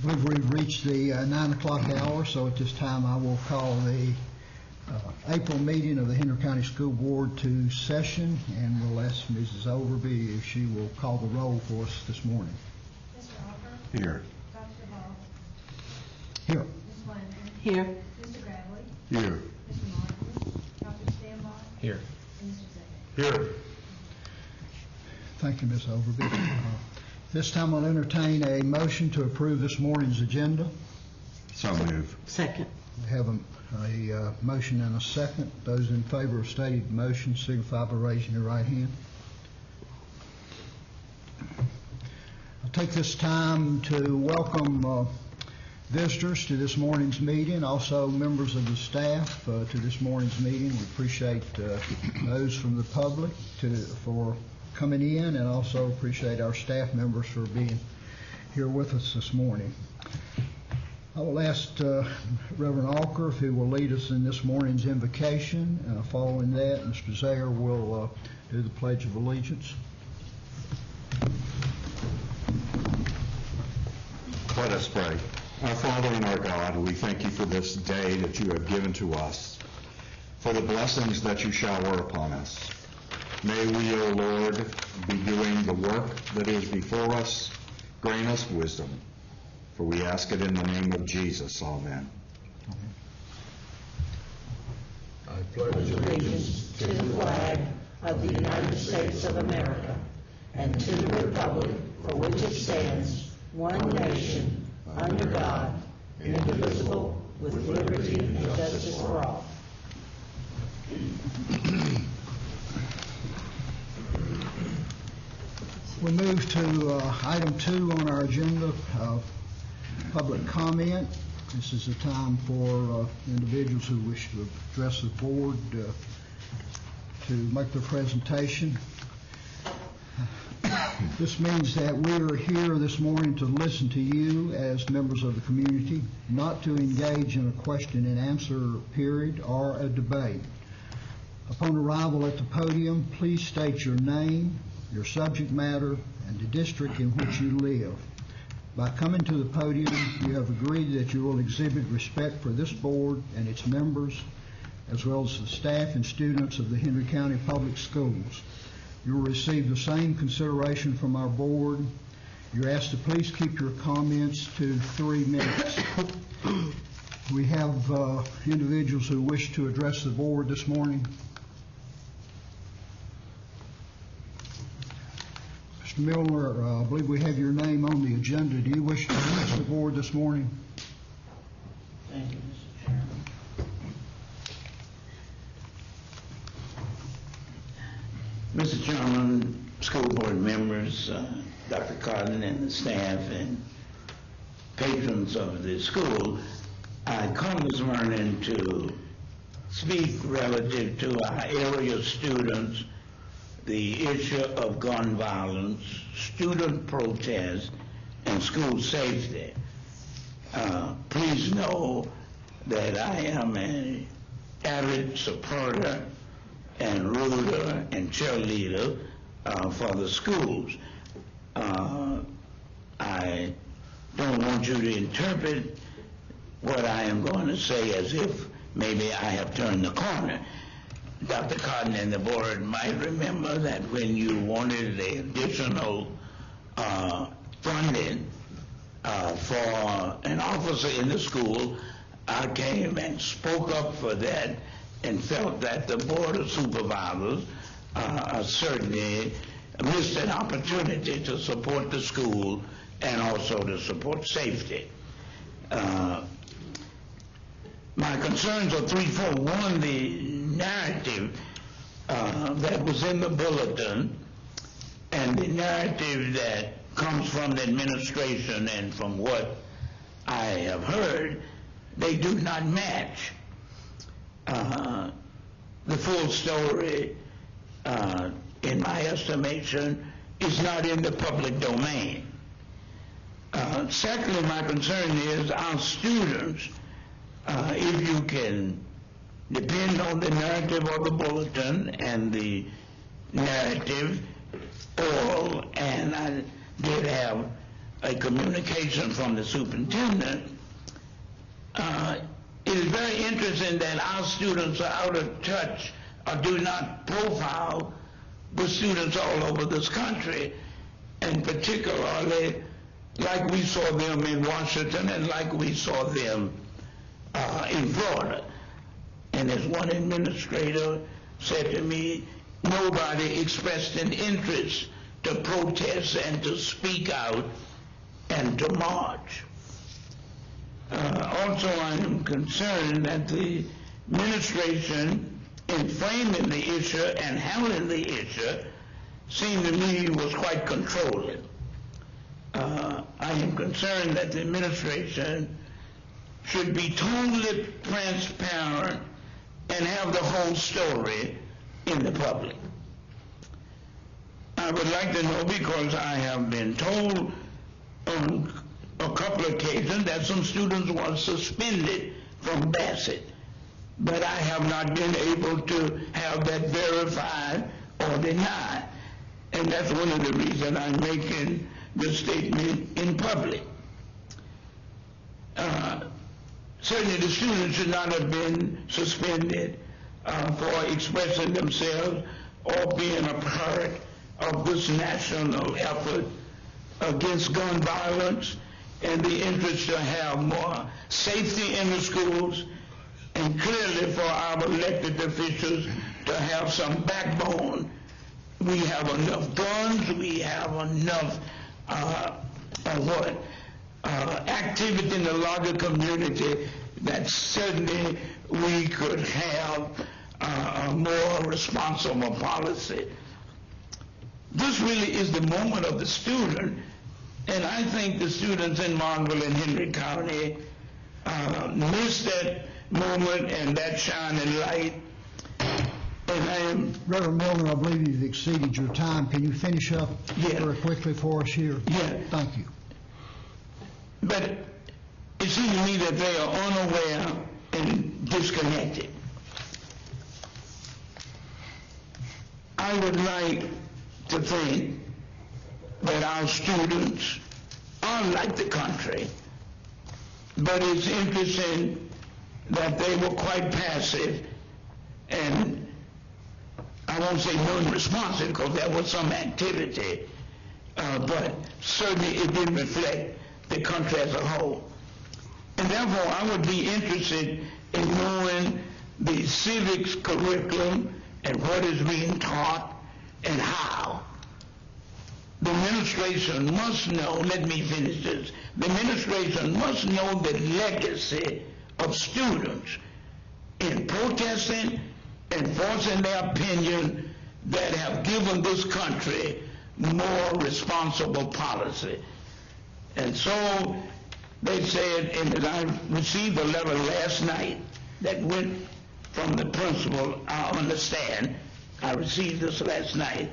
believe we've reached the 9 o'clock hour, so at this time I will call the April meeting of the Henry County School Board to session, and we'll ask Mrs. Overby if she will call the roll for us this morning. Mr. Alford? Here. Dr. Hall? Here. Ms. Landry? Here. Mr. Bradley? Here. Mr. Martin? Dr. Stanbach? Here. And Mr. Zagan? Here. Thank you, Ms. Overby. This time I'll entertain a motion to approve this morning's agenda. So move. Second. We have a motion and a second. Those in favor of stated motion signify by raising your right hand. I'll take this time to welcome visitors to this morning's meeting, also members of the staff to this morning's meeting. We appreciate those from the public for coming in, and also appreciate our staff members for being here with us this morning. I will ask Reverend Alker if he will lead us in this morning's invocation. Following that, Mr. Zayer will do the Pledge of Allegiance. Let us pray. Our Father and our God, we thank you for this day that you have given to us, for the blessings that you shower upon us. May we, O Lord, be doing the work that is before us. Grant us wisdom, for we ask it in the name of Jesus. Amen. I pledge allegiance to the flag of the United States of America and to the republic for which it stands, one nation, under God, indivisible, with liberty and justice for all. We move to item 2 on our agenda, public comment. This is a time for individuals who wish to address the board to make their presentation. This means that we are here this morning to listen to you as members of the community, not to engage in a question and answer period or a debate. Upon arrival at the podium, please state your name, your subject matter, and the district in which you live. By coming to the podium, you have agreed that you will exhibit respect for this board and its members, as well as the staff and students of the Henry County Public Schools. You will receive the same consideration from our board. You're asked to please keep your comments to 3 minutes. We have individuals who wish to address the board this morning. Mr. Miller, I believe we have your name on the agenda. Do you wish to address the board this morning? Thank you, Mr. Chairman. Mr. Chairman, school board members, Dr. Cotton and the staff and patrons of the school, I come this morning to speak relative to our area students, the issue of gun violence, student protest, and school safety. Please know that I am an avid supporter and ruler and cheerleader for the schools. I don't want you to interpret what I am going to say as if maybe I have turned the corner. Dr. Cotton and the board might remember that when you wanted the additional funding for an officer in the school, I came and spoke up for that and felt that the Board of Supervisors certainly missed an opportunity to support the school and also to support safety. My concerns are threefold. One, the narrative that was in the bulletin and the narrative that comes from the administration and from what I have heard, they do not match. The full story, in my estimation, is not in the public domain. Secondly, my concern is our students, if you can depend on the narrative of the bulletin and the narrative oral, and I did have a communication from the superintendent, it is very interesting that our students are out of touch or do not profile the students all over this country, and particularly like we saw them in Washington and like we saw them in Florida. And as one administrator said to me, nobody expressed an interest to protest and to speak out and to march. Also, I am concerned that the administration, in framing the issue and handling the issue, seemed to me was quite controlling. I am concerned that the administration should be totally transparent and have the whole story in the public. I would like to know, because I have been told on a couple of occasions that some students were suspended from Bassett, but I have not been able to have that verified or denied. And that's one of the reasons I'm making this statement in public. Certainly the students should not have been suspended for expressing themselves or being a part of this national effort against gun violence and the interest to have more safety in the schools, and clearly for our elected officials to have some backbone. We have enough guns, we have enough activity in the larger community that certainly we could have a more responsible policy. This really is the moment of the student, and I think the students in Marville and Henry County missed that moment and that shining light. And I am... Reverend Milner, I believe you've exceeded your time. Can you finish up very quickly for us here? Yeah. Thank you. But it seems to me that they are unaware and disconnected. I would like to think that our students are like the country, but it's interesting that they were quite passive, and I won't say non-responsive because there was some activity, but certainly it didn't reflect the country as a whole. And therefore I would be interested in knowing the civics curriculum and what is being taught and how. The administration must know, let me finish this, the administration must know the legacy of students in protesting and voicing their opinion that have given this country more responsible policy. And so they said, and I received a letter last night that went from the principal. I understand. I received this last night.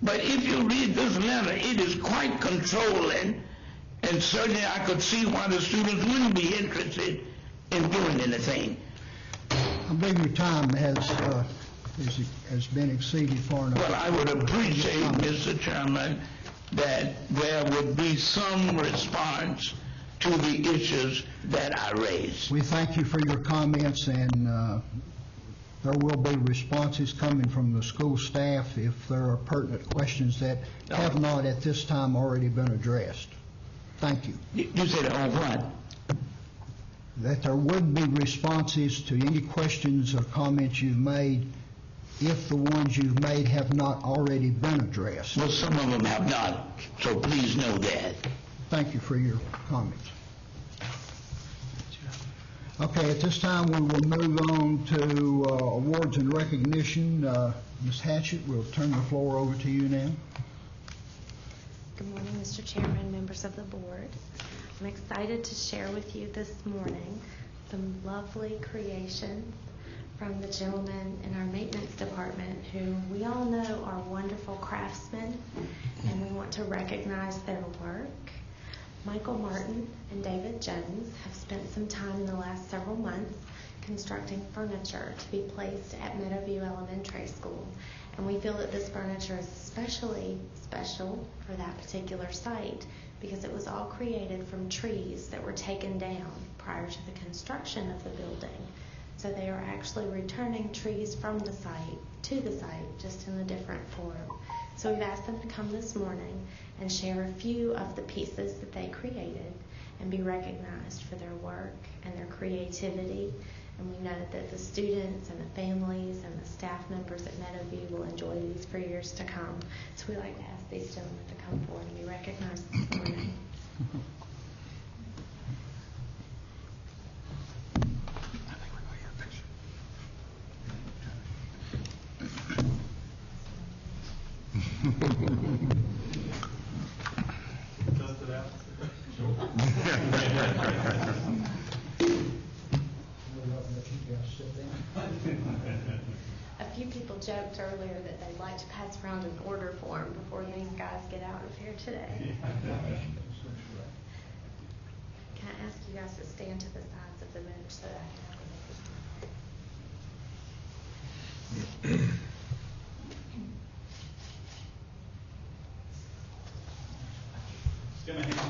But if you read this letter, it is quite controlling, and certainly I could see why the students wouldn't be interested in doing anything. I believe your time has been exceeded far enough. Well, I would appreciate, Mr. Chairman, that there would be some response to the issues that I raised. We thank you for your comments, and there will be responses coming from the school staff if there are pertinent questions that have not at this time already been addressed. Thank you. You said on what? That there would be responses to any questions or comments you've made if the ones you've made have not already been addressed. Well, some of them have not, so please know that. Thank you for your comments. Okay, at this time we will move on to awards and recognition. Ms. Hatchett, we'll turn the floor over to you now. Good morning, Mr. Chairman, members of the board. I'm excited to share with you this morning some lovely creations from the gentlemen in our maintenance department who we all know are wonderful craftsmen, and we want to recognize their work. Michael Martin and David Jones have spent some time in the last several months constructing furniture to be placed at Meadowview Elementary School And we feel that this furniture is especially special for that particular site because it was all created from trees that were taken down prior to the construction of the building. So they are actually returning trees from the site to the site, just in a different form. So we've asked them to come this morning and share a few of the pieces that they created and be recognized for their work and their creativity. And we know that the students and the families and the staff members at Meadowview will enjoy these for years to come. So we'd like to ask these gentlemen to come forward and be recognized this morning. Dust it out. A few people joked earlier that they'd like to pass around an order form before these guys get out of here today. Can I ask you guys to stand to the sides of the bench so that I Give me a hand.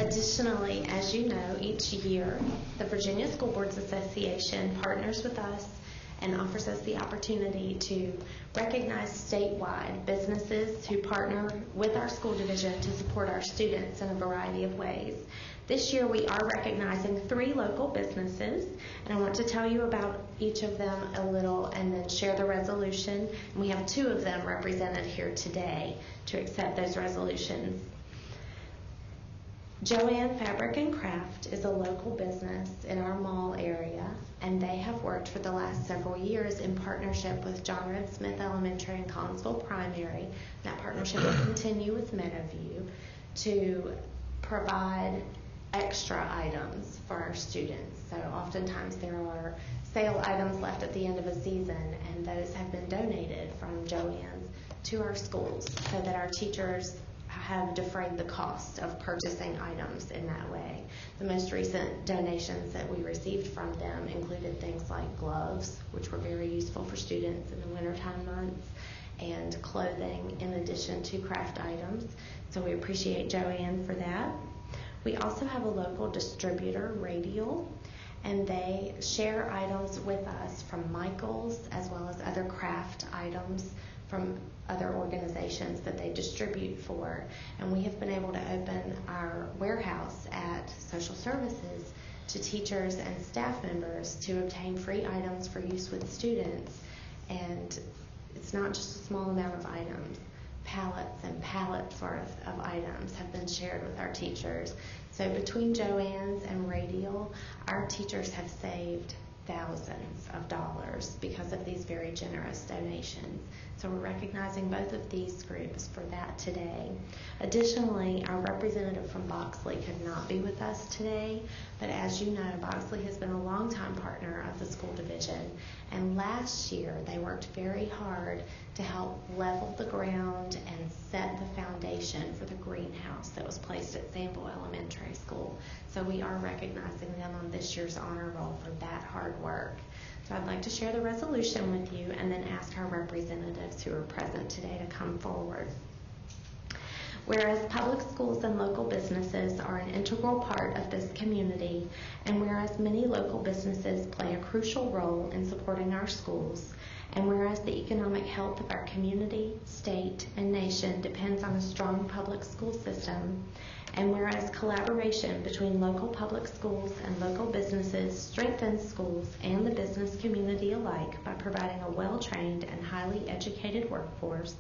Additionally, as you know, each year the Virginia School Boards Association partners with us and offers us the opportunity to recognize statewide businesses who partner with our school division to support our students in a variety of ways. This year we are recognizing 3 local businesses, and I want to tell you about each of them a little and then share the resolution. And we have 2 of them represented here today to accept those resolutions. Joanne Fabric and Craft is a local business in our mall area, and they have worked for the last several years in partnership with John Red Smith Elementary and Collinsville Primary. That partnership will continue with Meadowview to provide extra items for our students. So oftentimes there are sale items left at the end of a season, and those have been donated from Joanne's to our schools so that our teachers have defrayed the cost of purchasing items in that way. The most recent donations that we received from them included things like gloves, which were very useful for students in the wintertime months, and clothing in addition to craft items. So we appreciate Joanne for that. We also have a local distributor, Radial, and they share items with us from Michael's as well as other craft items from other organizations that they distribute for. And we have been able to open our warehouse at social services to teachers and staff members to obtain free items for use with students. And it's not just a small amount of items. Pallets and pallets worth of items have been shared with our teachers. So between Joanne's and Radial, our teachers have saved thousands of dollars because of these very generous donations. So we're recognizing both of these groups for that today. Additionally, our representative from Boxley could not be with us today, but as you know, Boxley has been a longtime partner of the school division, and last year they worked very hard to help level the ground and set the foundation for the greenhouse that was placed at Sample Elementary School. So we are recognizing them on this year's honor roll for that hard work. So I'd like to share the resolution with you and then ask our representatives who are present today to come forward. Whereas public schools and local businesses are an integral part of this community, and whereas many local businesses play a crucial role in supporting our schools, and whereas the economic health of our community, state, and nation depends on a strong public school system, and whereas collaboration between local public schools and local businesses strengthens schools and the business community alike by providing a well-trained and highly educated workforce,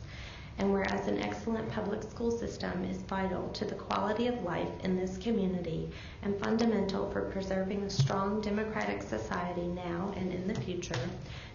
and whereas an excellent public school system is vital to the quality of life in this community and fundamental for preserving a strong democratic society now and in the future,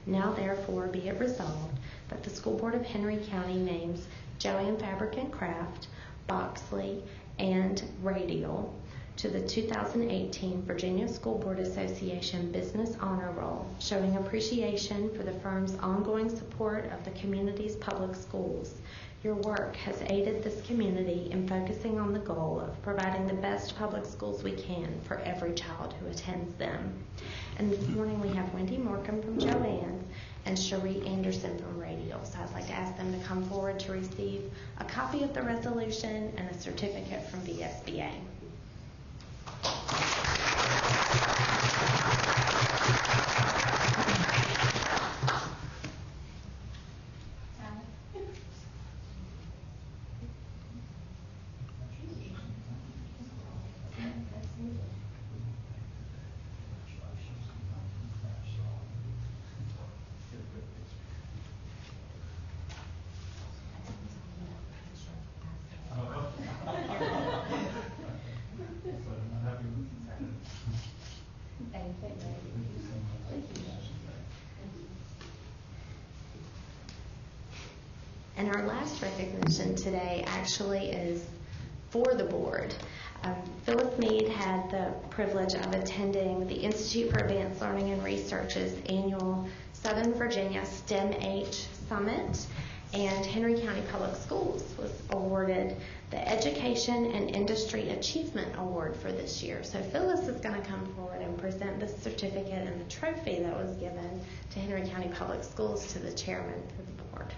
now therefore be it resolved that the School Board of Henry County names Joanne Fabric and Craft, Boxley, and Radial to the 2018 Virginia School Board Association Business Honor Roll, showing appreciation for the firm's ongoing support of the community's public schools. Your work has aided this community in focusing on the goal of providing the best public schools we can for every child who attends them. And this morning we have Wendy Morcom from Joanne and Cherie Anderson from Radial. So I'd like to ask them to come forward to receive a copy of the resolution and a certificate from VSBA. And our last recognition today actually is for the board. Phyllis Mead had the privilege of attending the Institute for Advanced Learning and Research's annual Southern Virginia STEM-H Summit, and Henry County Public Schools was awarded the Education and Industry Achievement Award for this year. So Phyllis is going to come forward and present the certificate and the trophy that was given to Henry County Public Schools to the chairman of the board.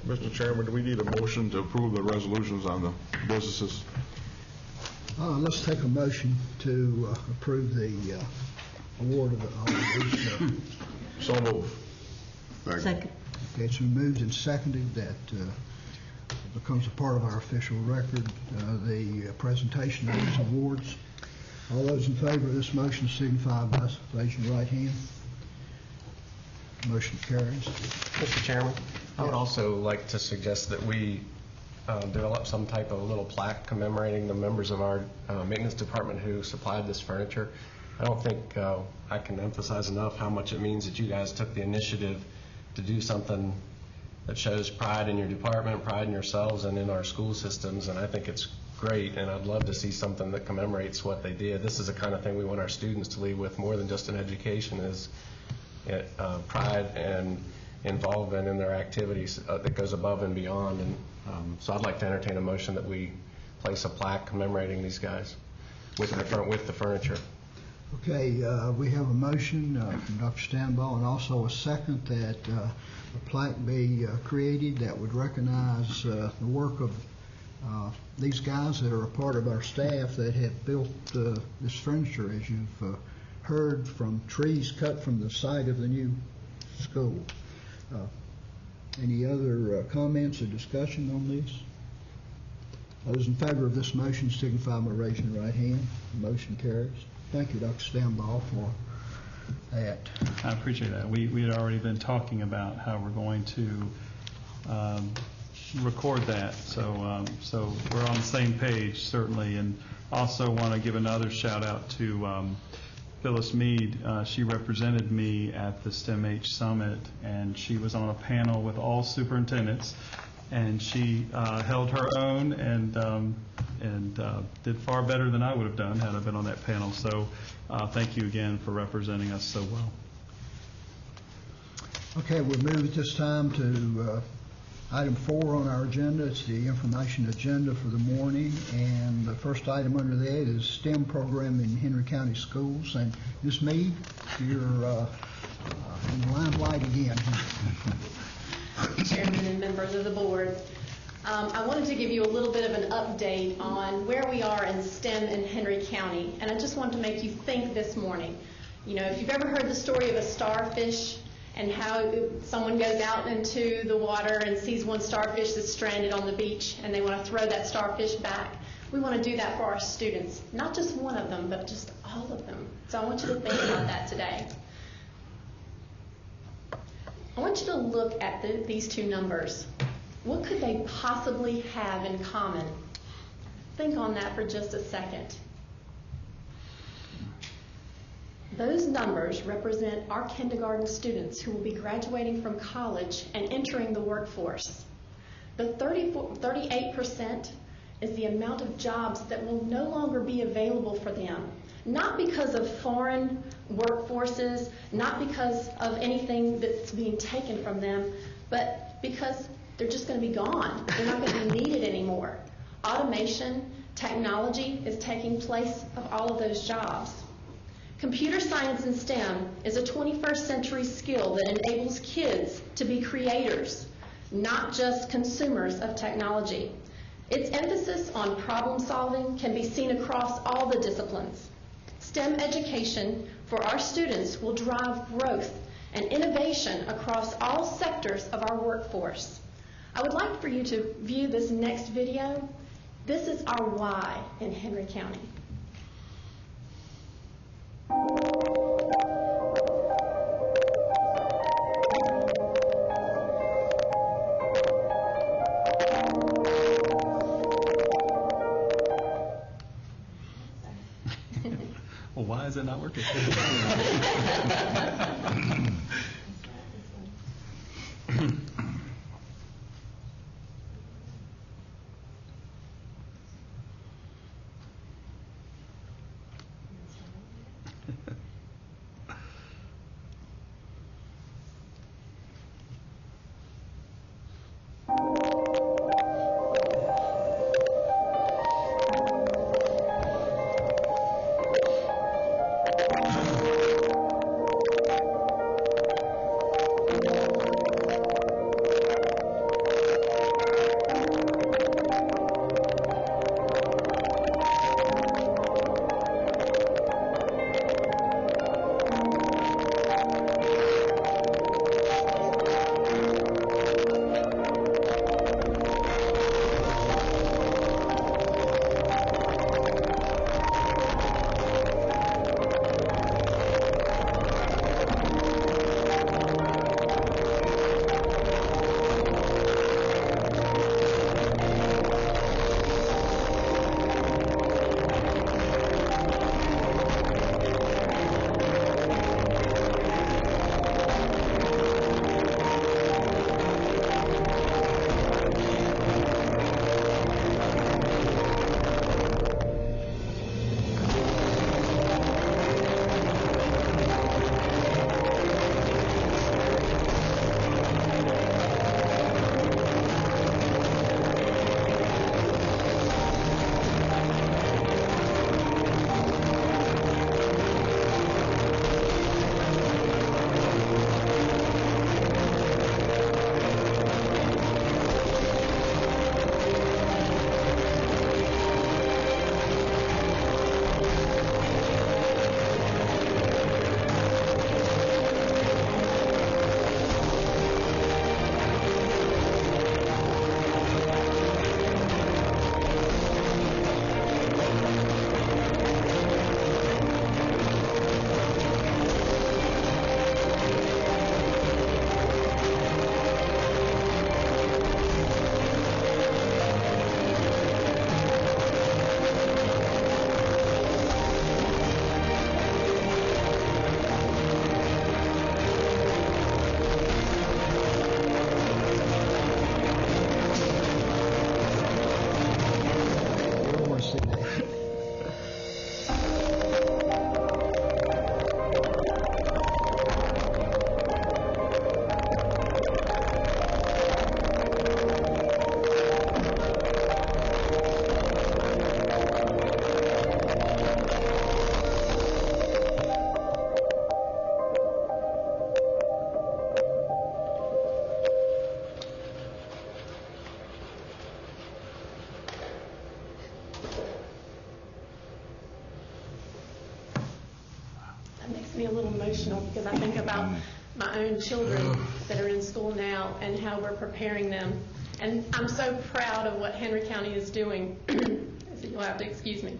Mr. Chairman, do we need a motion to approve the resolutions on the businesses? Let's take a motion to approve the award of these. So move. Second. Okay, it's been moved and seconded that becomes a part of our official record, the presentation of these awards. All those in favor of this motion signify by raising your right hand. Motion carries. Mr. Chairman, I would also like to suggest that we develop some type of little plaque commemorating the members of our maintenance department who supplied this furniture. I don't think I can emphasize enough how much it means that you guys took the initiative to do something that shows pride in your department, pride in yourselves, and in our school systems, and I think it's great, and I'd love to see something that commemorates what they did. This is the kind of thing we want our students to leave with more than just an education, is pride and involvement in their activities that goes above and beyond. And so I'd like to entertain a motion that we place a plaque commemorating these guys with the furniture. Okay, we have a motion from Dr. Stanbaugh and also a second that a plaque be created that would recognize the work of these guys that are a part of our staff that have built this furniture, as you've heard, from trees cut from the site of the new school. Any other comments or discussion on this? Those in favor of this motion signify by raising your right hand. The motion carries. Thank you, Dr. Stanbaugh, for that. I appreciate that. We had already been talking about how we're going to record that, so we're on the same page, certainly. And also want to give another shout out to Phyllis Mead. She represented me at the STEM-H Summit, and she was on a panel with all superintendents, and she held her own and did far better than I would have done had I been on that panel. So thank you again for representing us so well. Okay, we'll move at this time to item 4 on our agenda. It's the information agenda for the morning, and the first item under that is STEM program in Henry County Schools. And Ms. Mead, you're in the limelight again. Chairman and members of the board, I wanted to give you a little bit of an update on where we are in STEM in Henry County, and I just wanted to make you think this morning. You know, if you've ever heard the story of a starfish and how someone goes out into the water and sees one starfish that's stranded on the beach and they want to throw that starfish back, we want to do that for our students. Not just one of them, but just all of them. So I want you to think about that today. I want you to look at these two numbers. What could they possibly have in common? Think on that for just a second. Those numbers represent our kindergarten students who will be graduating from college and entering the workforce. The 38% is the amount of jobs that will no longer be available for them, not because of foreign workforces, not because of anything that's being taken from them, but because they're just going to be gone. They're not going to be needed anymore. Automation, technology is taking place of all of those jobs. Computer science and STEM is a 21st century skill that enables kids to be creators, not just consumers of technology. Its emphasis on problem solving can be seen across all the disciplines. STEM education for our students will drive growth and innovation across all sectors of our workforce. I would like for you to view this next video. This is our why in Henry County. Well, why is it not working? Me a little emotional because I think about my own children that are in school now and how we're preparing them. And I'm so proud of what Henry County is doing. So you'll have to excuse me.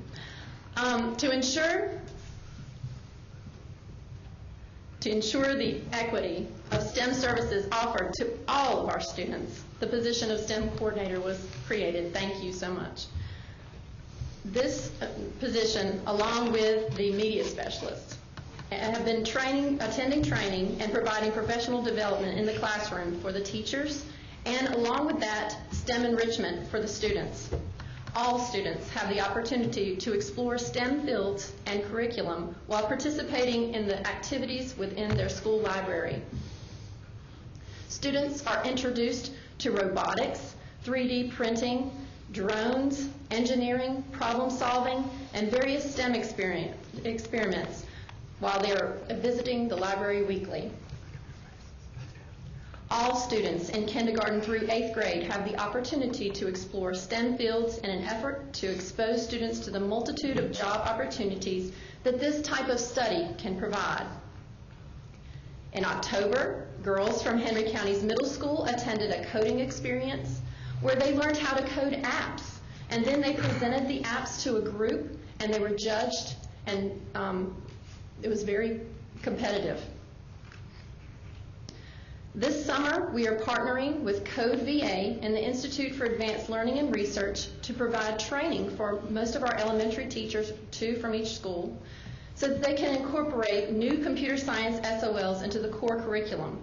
To to ensure the equity of STEM services offered to all of our students, the position of STEM coordinator was created. Thank you so much. This position, along with the media specialist, have been attending training and providing professional development in the classroom for the teachers, and along with that, STEM enrichment for the students. All students have the opportunity to explore STEM fields and curriculum while participating in the activities within their school library. Students are introduced to robotics, 3D printing, drones, engineering, problem solving, and various STEM experiments while they are visiting the library weekly. All students in kindergarten through 8th grade have the opportunity to explore STEM fields in an effort to expose students to the multitude of job opportunities that this type of study can provide. In October, girls from Henry County's middle school attended a coding experience where they learned how to code apps, and then they presented the apps to a group and they were judged, and it was very competitive. This summer, we are partnering with CodeVA and the Institute for Advanced Learning and Research to provide training for most of our elementary teachers, 2 from each school, so that they can incorporate new computer science SOLs into the core curriculum.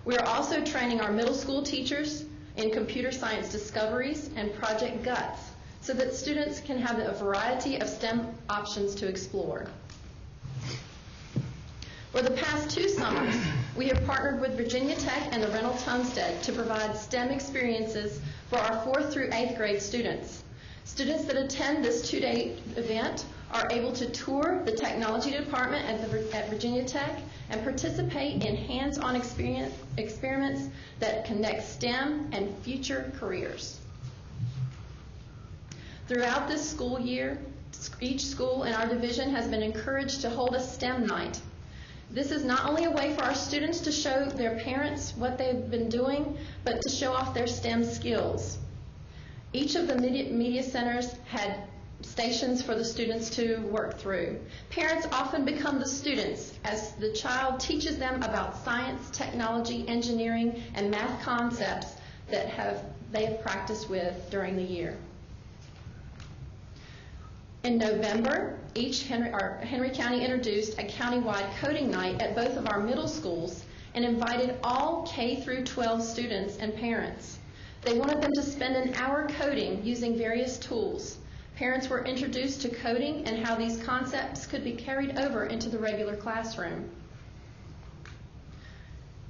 We are also training our middle school teachers in computer science discoveries and Project GUTS, so that students can have a variety of STEM options to explore. For the past 2 summers, we have partnered with Virginia Tech and the Reynolds Homestead to provide STEM experiences for our 4th through 8th grade students. Students that attend this 2-day event are able to tour the technology department at Virginia Tech and participate in hands-on experiments that connect STEM and future careers. Throughout this school year, each school in our division has been encouraged to hold a STEM night. This is not only a way for our students to show their parents what they've been doing, but to show off their STEM skills. Each of the media centers had stations for the students to work through. Parents often become the students as the child teaches them about science, technology, engineering, and math concepts that they have practiced with during the year. In November, Henry County introduced a countywide coding night at both of our middle schools and invited all K through 12 students and parents. They wanted them to spend an hour coding using various tools. Parents were introduced to coding and how these concepts could be carried over into the regular classroom.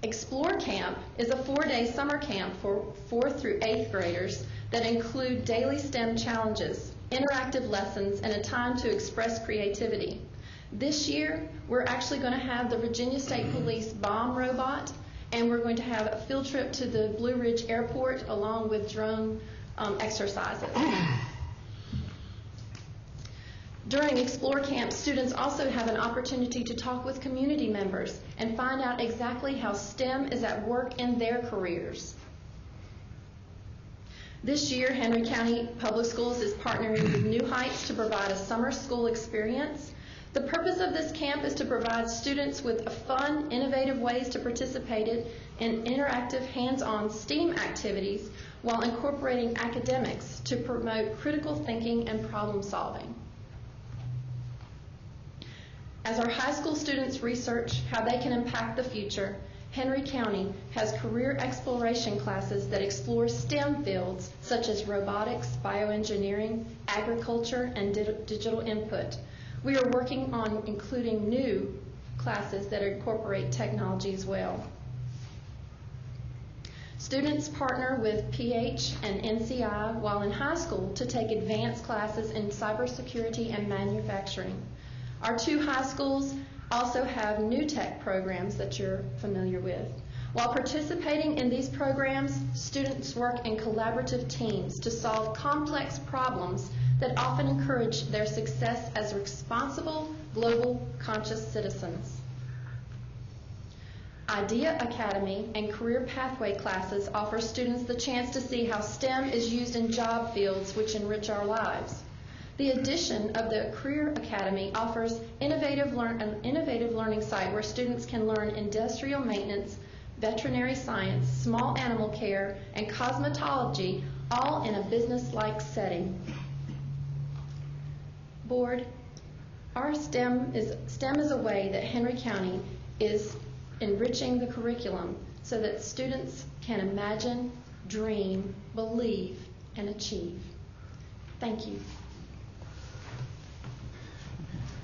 Explore Camp is a 4-day summer camp for 4th through 8th graders that include daily STEM challenges, interactive lessons, and a time to express creativity. This year, we're actually going to have the Virginia State Police bomb robot, and we're going to have a field trip to the Blue Ridge Airport along with drone exercises. During Explore Camp, students also have an opportunity to talk with community members and find out exactly how STEM is at work in their careers. This year, Henry County Public Schools is partnering with New Heights to provide a summer school experience. The purpose of this camp is to provide students with fun, innovative ways to participate in interactive, hands-on STEAM activities while incorporating academics to promote critical thinking and problem solving. As our high school students research how they can impact the future, Henry County has career exploration classes that explore STEM fields such as robotics, bioengineering, agriculture, and digital input. We are working on including new classes that incorporate technology as well. Students partner with PH and NCI while in high school to take advanced classes in cybersecurity and manufacturing. Our 2 high schools also have new tech programs that you're familiar with. While participating in these programs, students work in collaborative teams to solve complex problems that often encourage their success as responsible, global, conscious citizens. Idea Academy and Career Pathway classes offer students the chance to see how STEM is used in job fields which enrich our lives. The addition of the Career Academy offers an innovative learning site where students can learn industrial maintenance, veterinary science, small animal care, and cosmetology, all in a business-like setting. Board, our STEM is a way that Henry County is enriching the curriculum so that students can imagine, dream, believe, and achieve. Thank you.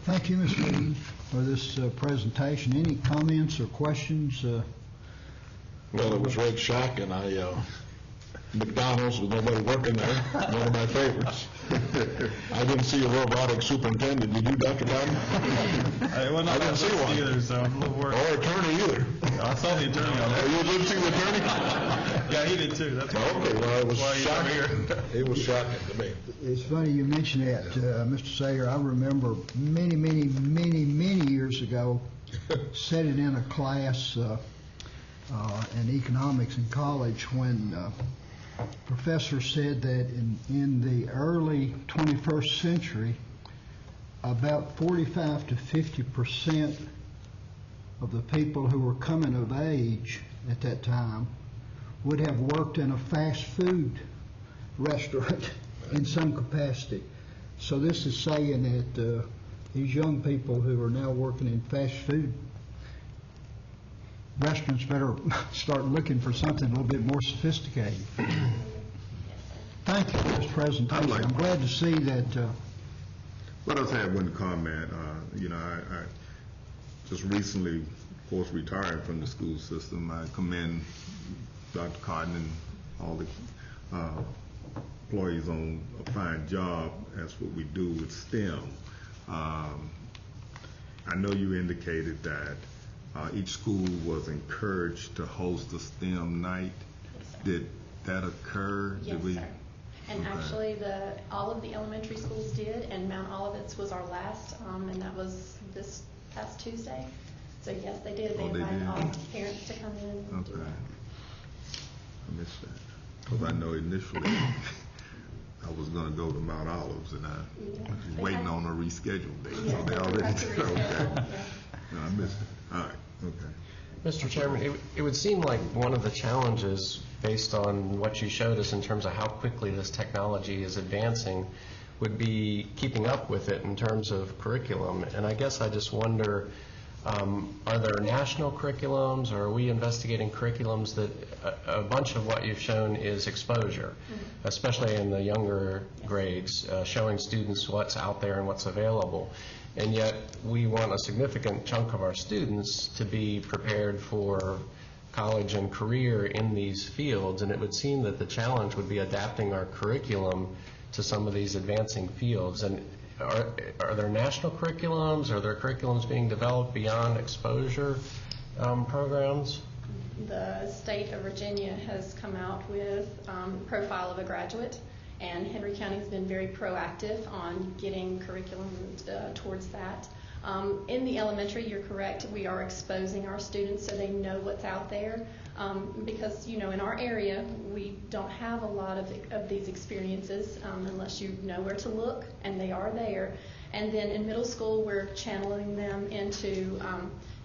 Thank you, Ms. Reed, for this presentation. Any comments or questions? Well, it was Red Shack, and McDonald's with nobody working there, one of my favorites. I didn't see a robotic superintendent. Did you, Dr. Cotton? I didn't see one. either, so I'm a little worried. Or attorney either. I saw the attorney on Oh, there. you did see the attorney? Yeah, he did too. That's why. Okay, well, it was Why you over shocking. here? It was shocking to me. It's funny you mention that, Mr. Sayer. I remember many years ago sitting in a class in economics in college when professor said that in the early 21st century, about 45 to 50% of the people who were coming of age at that time would have worked in a fast food restaurant in some capacity. So this is saying that these young people who are now working in fast food restaurants better start looking for something a little bit more sophisticated. Thank you for this presentation. I'm glad to see that. Let us have one comment. I just recently, of course, retired from the school system. I commend Dr. Cotton and all the employees on a fine job. That's what we do with STEM. I know you indicated that each school was encouraged to host a STEM night. Did that occur? Yes, Did we? sir. And Okay. actually, all of the elementary schools did, and Mount Olivet's was our last, and that was this past Tuesday. So yes, they did. They Oh, they invited did? all parents to come in and do Okay. that. I missed that. Because I know initially I was going to go to Mount Olives, and I was waiting on a rescheduled date. Yeah, So they so already have to did. reschedule, Okay. yeah. No, I missed it. All right. Okay. Mr. Chairman, it would seem like one of the challenges, based on what you showed us in terms of how quickly this technology is advancing, would be keeping up with it in terms of curriculum. And I guess I just wonder, are there national curriculums, or are we investigating curriculums that a bunch of what you've shown is exposure, especially in the younger grades, showing students what's out there and what's available. And yet we want a significant chunk of our students to be prepared for college and career in these fields, and it would seem that the challenge would be adapting our curriculum to some of these advancing fields. And are there national curriculums? Are there curriculums being developed beyond exposure programs? The state of Virginia has come out with Profile of a Graduate, and Henry County has been very proactive on getting curriculum towards that. In the elementary, you're correct, we are exposing our students so they know what's out there, because in our area we don't have a lot of these experiences unless you know where to look, and they are there. And then in middle school, we're channeling them into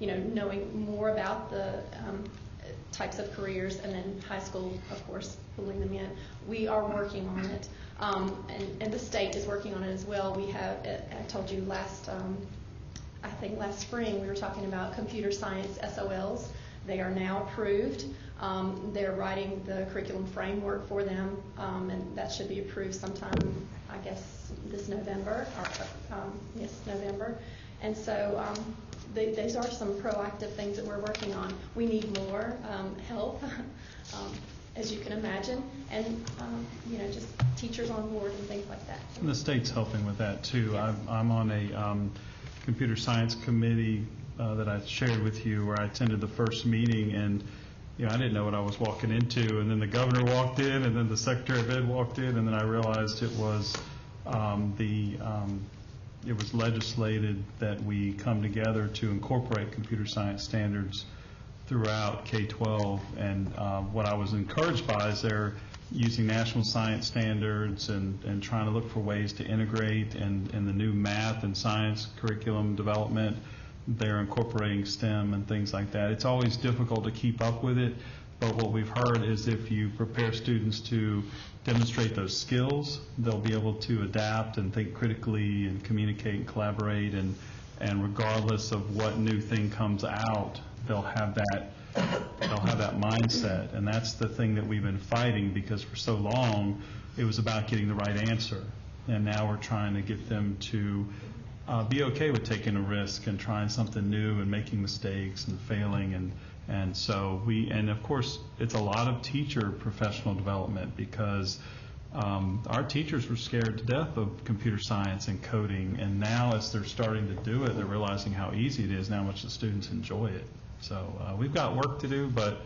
knowing more about the types of careers, and then high school, of course, pulling them in. We are working on it, and the state is working on it as well. We have, I told you last spring, we were talking about computer science SOLs. They are now approved. They're writing the curriculum framework for them, and that should be approved sometime, I guess, this November. November. And so these are some proactive things that we're working on. We need more help, as you can imagine, and just teachers on board and things like that. And the state's helping with that too. Yes. I'm on a computer science committee that I shared with you, where I attended the first meeting, and I didn't know what I was walking into, and then the governor walked in, and then the secretary of ed walked in, and then I realized it was it was legislated that we come together to incorporate computer science standards throughout K-12, and what I was encouraged by is they're using national science standards and trying to look for ways to integrate in the new math and science curriculum development. They're incorporating STEM and things like that. It's always difficult to keep up with it, but what we've heard is if you prepare students to demonstrate those skills, they'll be able to adapt and think critically and communicate and collaborate, and regardless of what new thing comes out, they'll have that mindset. And that's the thing that we've been fighting, because for so long it was about getting the right answer, and now we're trying to get them to be okay with taking a risk and trying something new and making mistakes and failing, and so and of course it's a lot of teacher professional development, because our teachers were scared to death of computer science and coding, and now as they're starting to do it, they're realizing how easy it is and how much the students enjoy it. So we've got work to do, but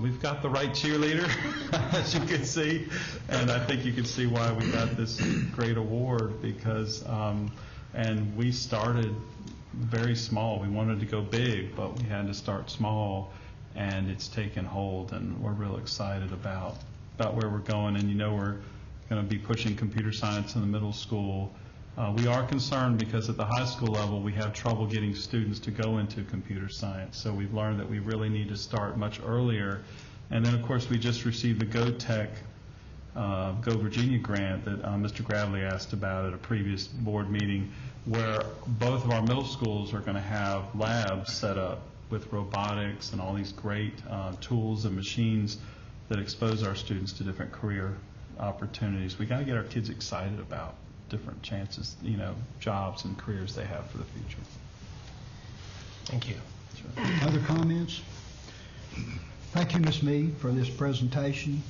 we've got the right cheerleader, as you can see, and I think you can see why we got this great award, because and we started very small. We wanted to go big, but we had to start small, and it's taken hold, and we're real excited about where we're going. And we're going to be pushing computer science in the middle school. We are concerned because at the high school level we have trouble getting students to go into computer science, so we've learned that we really need to start much earlier. And then of course we just received the Go Tech Go Virginia grant that Mr. Gravely asked about at a previous board meeting, where both of our middle schools are going to have labs set up with robotics and all these great tools and machines that expose our students to different career opportunities. We got to get our kids excited about different chances, jobs and careers they have for the future. Thank you. Other comments? Thank you, Ms. Mead, for this presentation.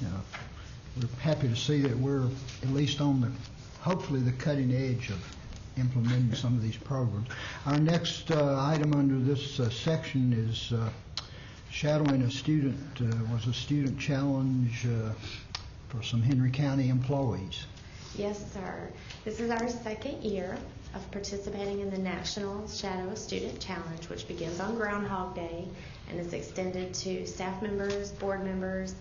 We're happy to see that we're at least on hopefully the cutting edge of implementing some of these programs. Our next item under this section is shadowing a student, was a student challenge for some Henry County employees. Yes, sir. This is our second year of participating in the National Shadow a Student Challenge, which begins on Groundhog Day and is extended to staff members, board members,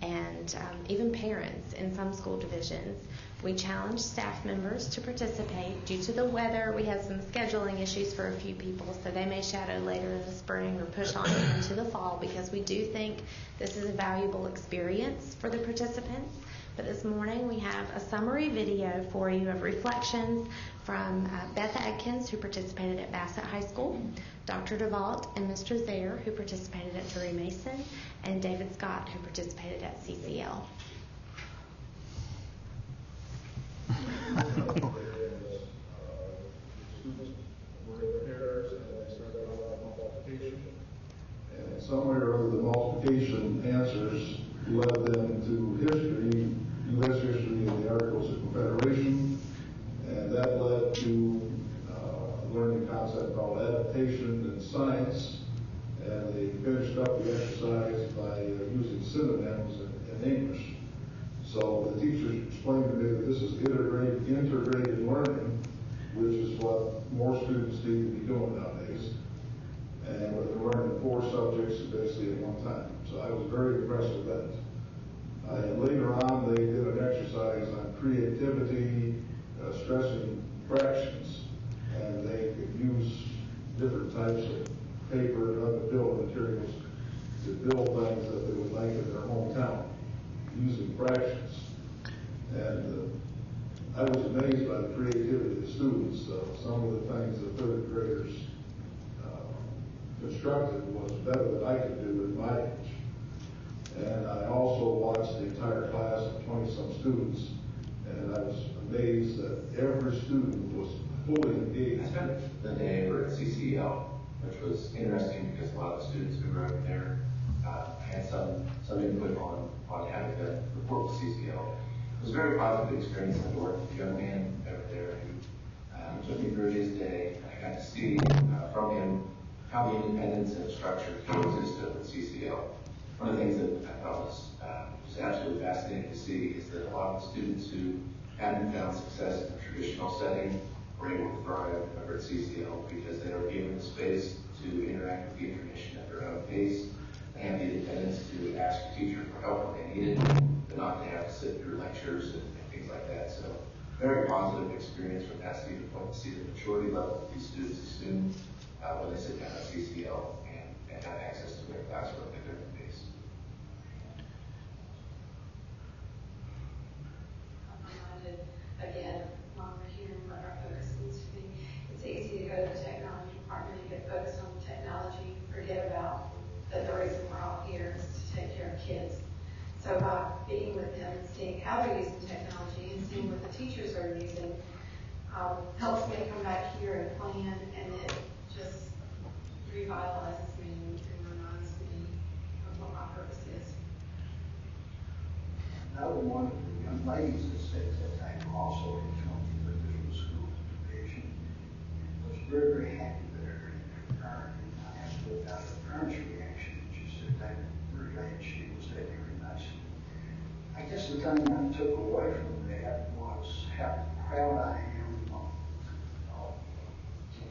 and even parents in some school divisions. We challenge staff members to participate. Due to the weather, we had some scheduling issues for a few people, so they may shadow later in the spring or push on into the fall, because we do think this is a valuable experience for the participants. But this morning we have a summary video for you of reflections from Beth Adkins, who participated at Bassett High School, Dr. DeVault and Mr. Zaire, who participated at Drury Mason, and David Scott, who participated at CCL. And somewhere over the multiplication answers led them to history, U.S. history and the Articles of Confederation, and that led to learning a concept called adaptation in science, and they finished up the exercise by using synonyms in English. So the teachers explained to me that this is integrated learning, which is what more students need to be doing nowadays. And they're learning 4 subjects basically at one time. So I was very impressed with that. Later on, they did an exercise on creativity, stressing fractions, and they could use different types of paper and other building materials to build things that they would like in their hometown, using fractions. And I was amazed by the creativity of the students. Some of the things the 3rd graders constructed was better than I could do at my age. And I also watched the entire class of 20-some students, and I was amazed that every student was fully engaged. I spent the day over at CCL, which was interesting because a lot of the students who were over there had some input on having to report to CCL. It was a very positive experience. I worked with a young man over there who took me through his day. I got to see from him how the independence and structure coexisted with CCL. One of the things that I thought was just absolutely fascinating to see is that a lot of the students who hadn't found success in a traditional setting were able to thrive over at CCL because they were given the space to interact with the information at their own pace. They had the independence to ask the teacher for help when they needed it, but not to very positive experience from that standpoint to see the maturity level that these students assume when they sit down at CCL and have access to their classroom at their pace. I'm reminded again, while we're here and what our focus needs to be, it's easy to go to the technology department and get focused on the technology, forget about that the reason we're all here is to take care of kids. So by being with them and seeing how they're using technology and seeing what the teachers are using, helps me come back here and plan, and it just revitalizes me and reminds me of what my purpose is. Another one of the young ladies that said that I also had come to the visual school division and was very, very happy there and her parent. And I asked her about her parents' reaction, and she said they were very glad she was there very nice. I guess the thing I took away from that was how proud I am of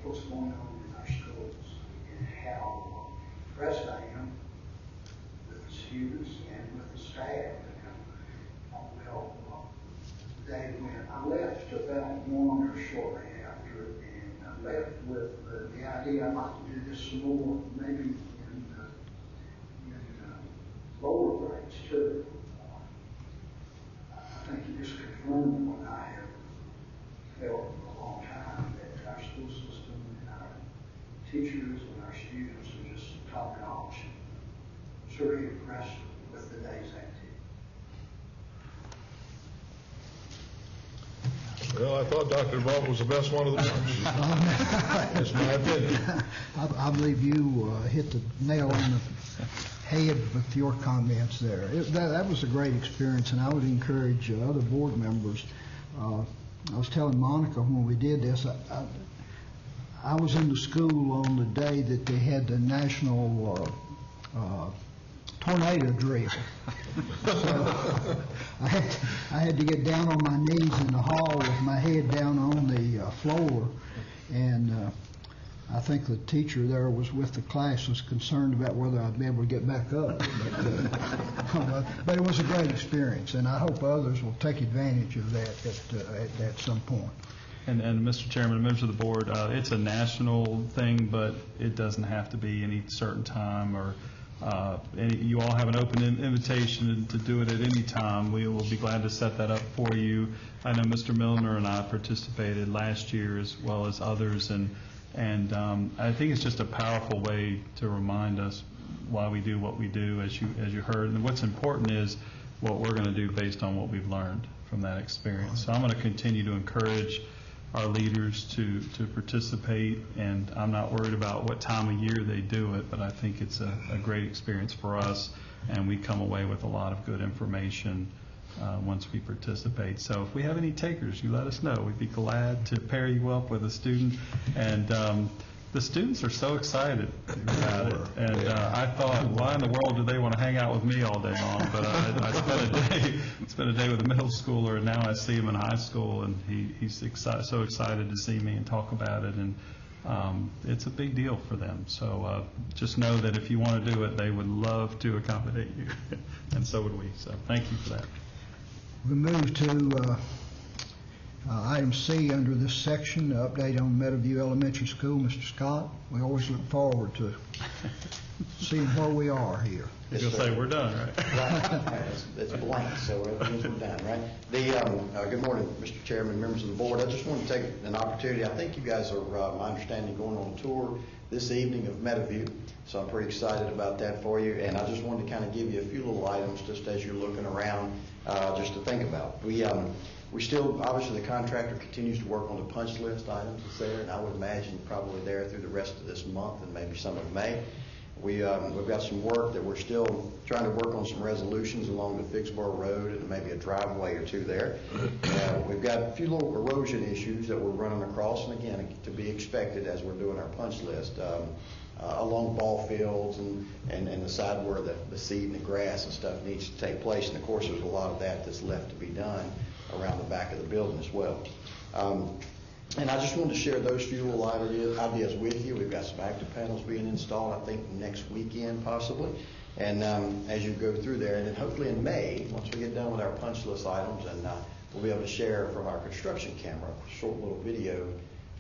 what's going on in our schools and how impressed I am with the students and with the staff. When I left about 1 or shortly after, and I left with the idea I'd like to do this some more, maybe in lower grades too. I think it just confirmed what I have felt for a long time, that our school system and our teachers and our students are just top notch. I'm sure impressed with the day's activity. Well, I thought Dr. Bob was the best one of the bunch. That's my opinion. I believe you hit the nail on the head with your comments there. That was a great experience, and I would encourage other board members. I was telling Monica when we did this, I was in the school on the day that they had the national tornado drill. So I had to get down on my knees in the hall with my head down on the floor, and I think the teacher there was with the class was concerned about whether I'd be able to get back up. But it was a great experience, and I hope others will take advantage of that at some point. And Mr. Chairman, members of the board, it's a national thing, but it doesn't have to be any certain time or you all have an open invitation to do it at any time. We will be glad to set that up for you. I know Mr. Milner and I participated last year as well as others, and I think it's just a powerful way to remind us why we do what we do, as you heard. And what's important is what we're going to do based on what we've learned from that experience. So I'm going to continue to encourage our leaders to participate, and I'm not worried about what time of year they do it, but I think it's a great experience for us, and we come away with a lot of good information once we participate. So if we have any takers, you let us know. We'd be glad to pair you up with a student, and the students are so excited about it, and I thought, why in the world do they want to hang out with me all day long? But I spent a day with a middle schooler, and now I see him in high school, and he's so excited to see me and talk about it, and it's a big deal for them. So just know that if you want to do it, they would love to accommodate you, and so would we. So thank you for that. We move to item C under this section, update on Meadowview Elementary School. Mr. Scott, we always look forward to seeing where we are here. You're going to say we're done, right? It's blank, so everything's done, right? Good morning, Mr. Chairman, members of the board. I just want to take an opportunity. I think you guys are, my understanding, going on a tour this evening of Meadowview, so I'm pretty excited about that for you. And I just wanted to kind of give you a few little items just as you're looking around, just to think about. We still, obviously, the contractor continues to work on the punch list items that's there, and I would imagine probably there through the rest of this month and maybe some of May. We've got some work that we're still trying to work on, some resolutions along the Figsboro Road and maybe a driveway or two there. We've got a few little erosion issues that we're running across, and again, to be expected as we're doing our punch list, along ball fields and the side where the seed and the grass and stuff needs to take place. And of course, there's a lot of that that's left to be done around the back of the building as well. And I just wanted to share those few little ideas with you. We've got some active panels being installed, I think, next weekend possibly. And as you go through there, and then hopefully in May, once we get done with our punch list items and we'll be able to share from our construction camera a short little video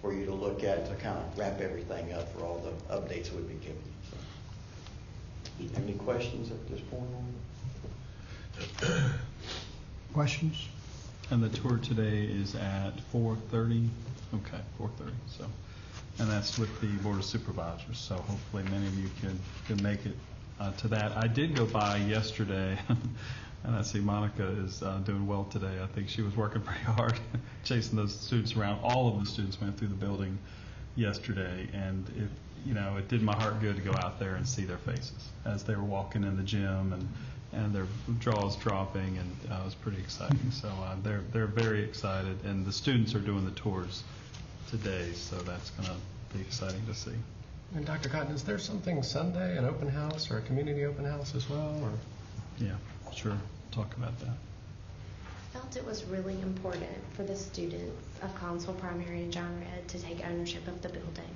for you to look at to kind of wrap everything up for all the updates we've been giving you. Any questions at this point? Questions? And the tour today is at 4:30? Okay, 4:30, so. And that's with the Board of Supervisors, so hopefully many of you can make it to that. I did go by yesterday, and I see Monica is doing well today. I think she was working pretty hard, chasing those students around. All of the students went through the building yesterday, and it did my heart good to go out there and see their faces as they were walking in the gym and their jaws dropping, and it was pretty exciting. So they're very excited, and the students are doing the tours today, so that's going to be exciting to see. And Dr. Cotton, is there something Sunday, an open house or a community open house as well? Or? Yeah, sure. Talk about that. I felt it was really important for the students of Collinsville Primary and John Red to take ownership of the building.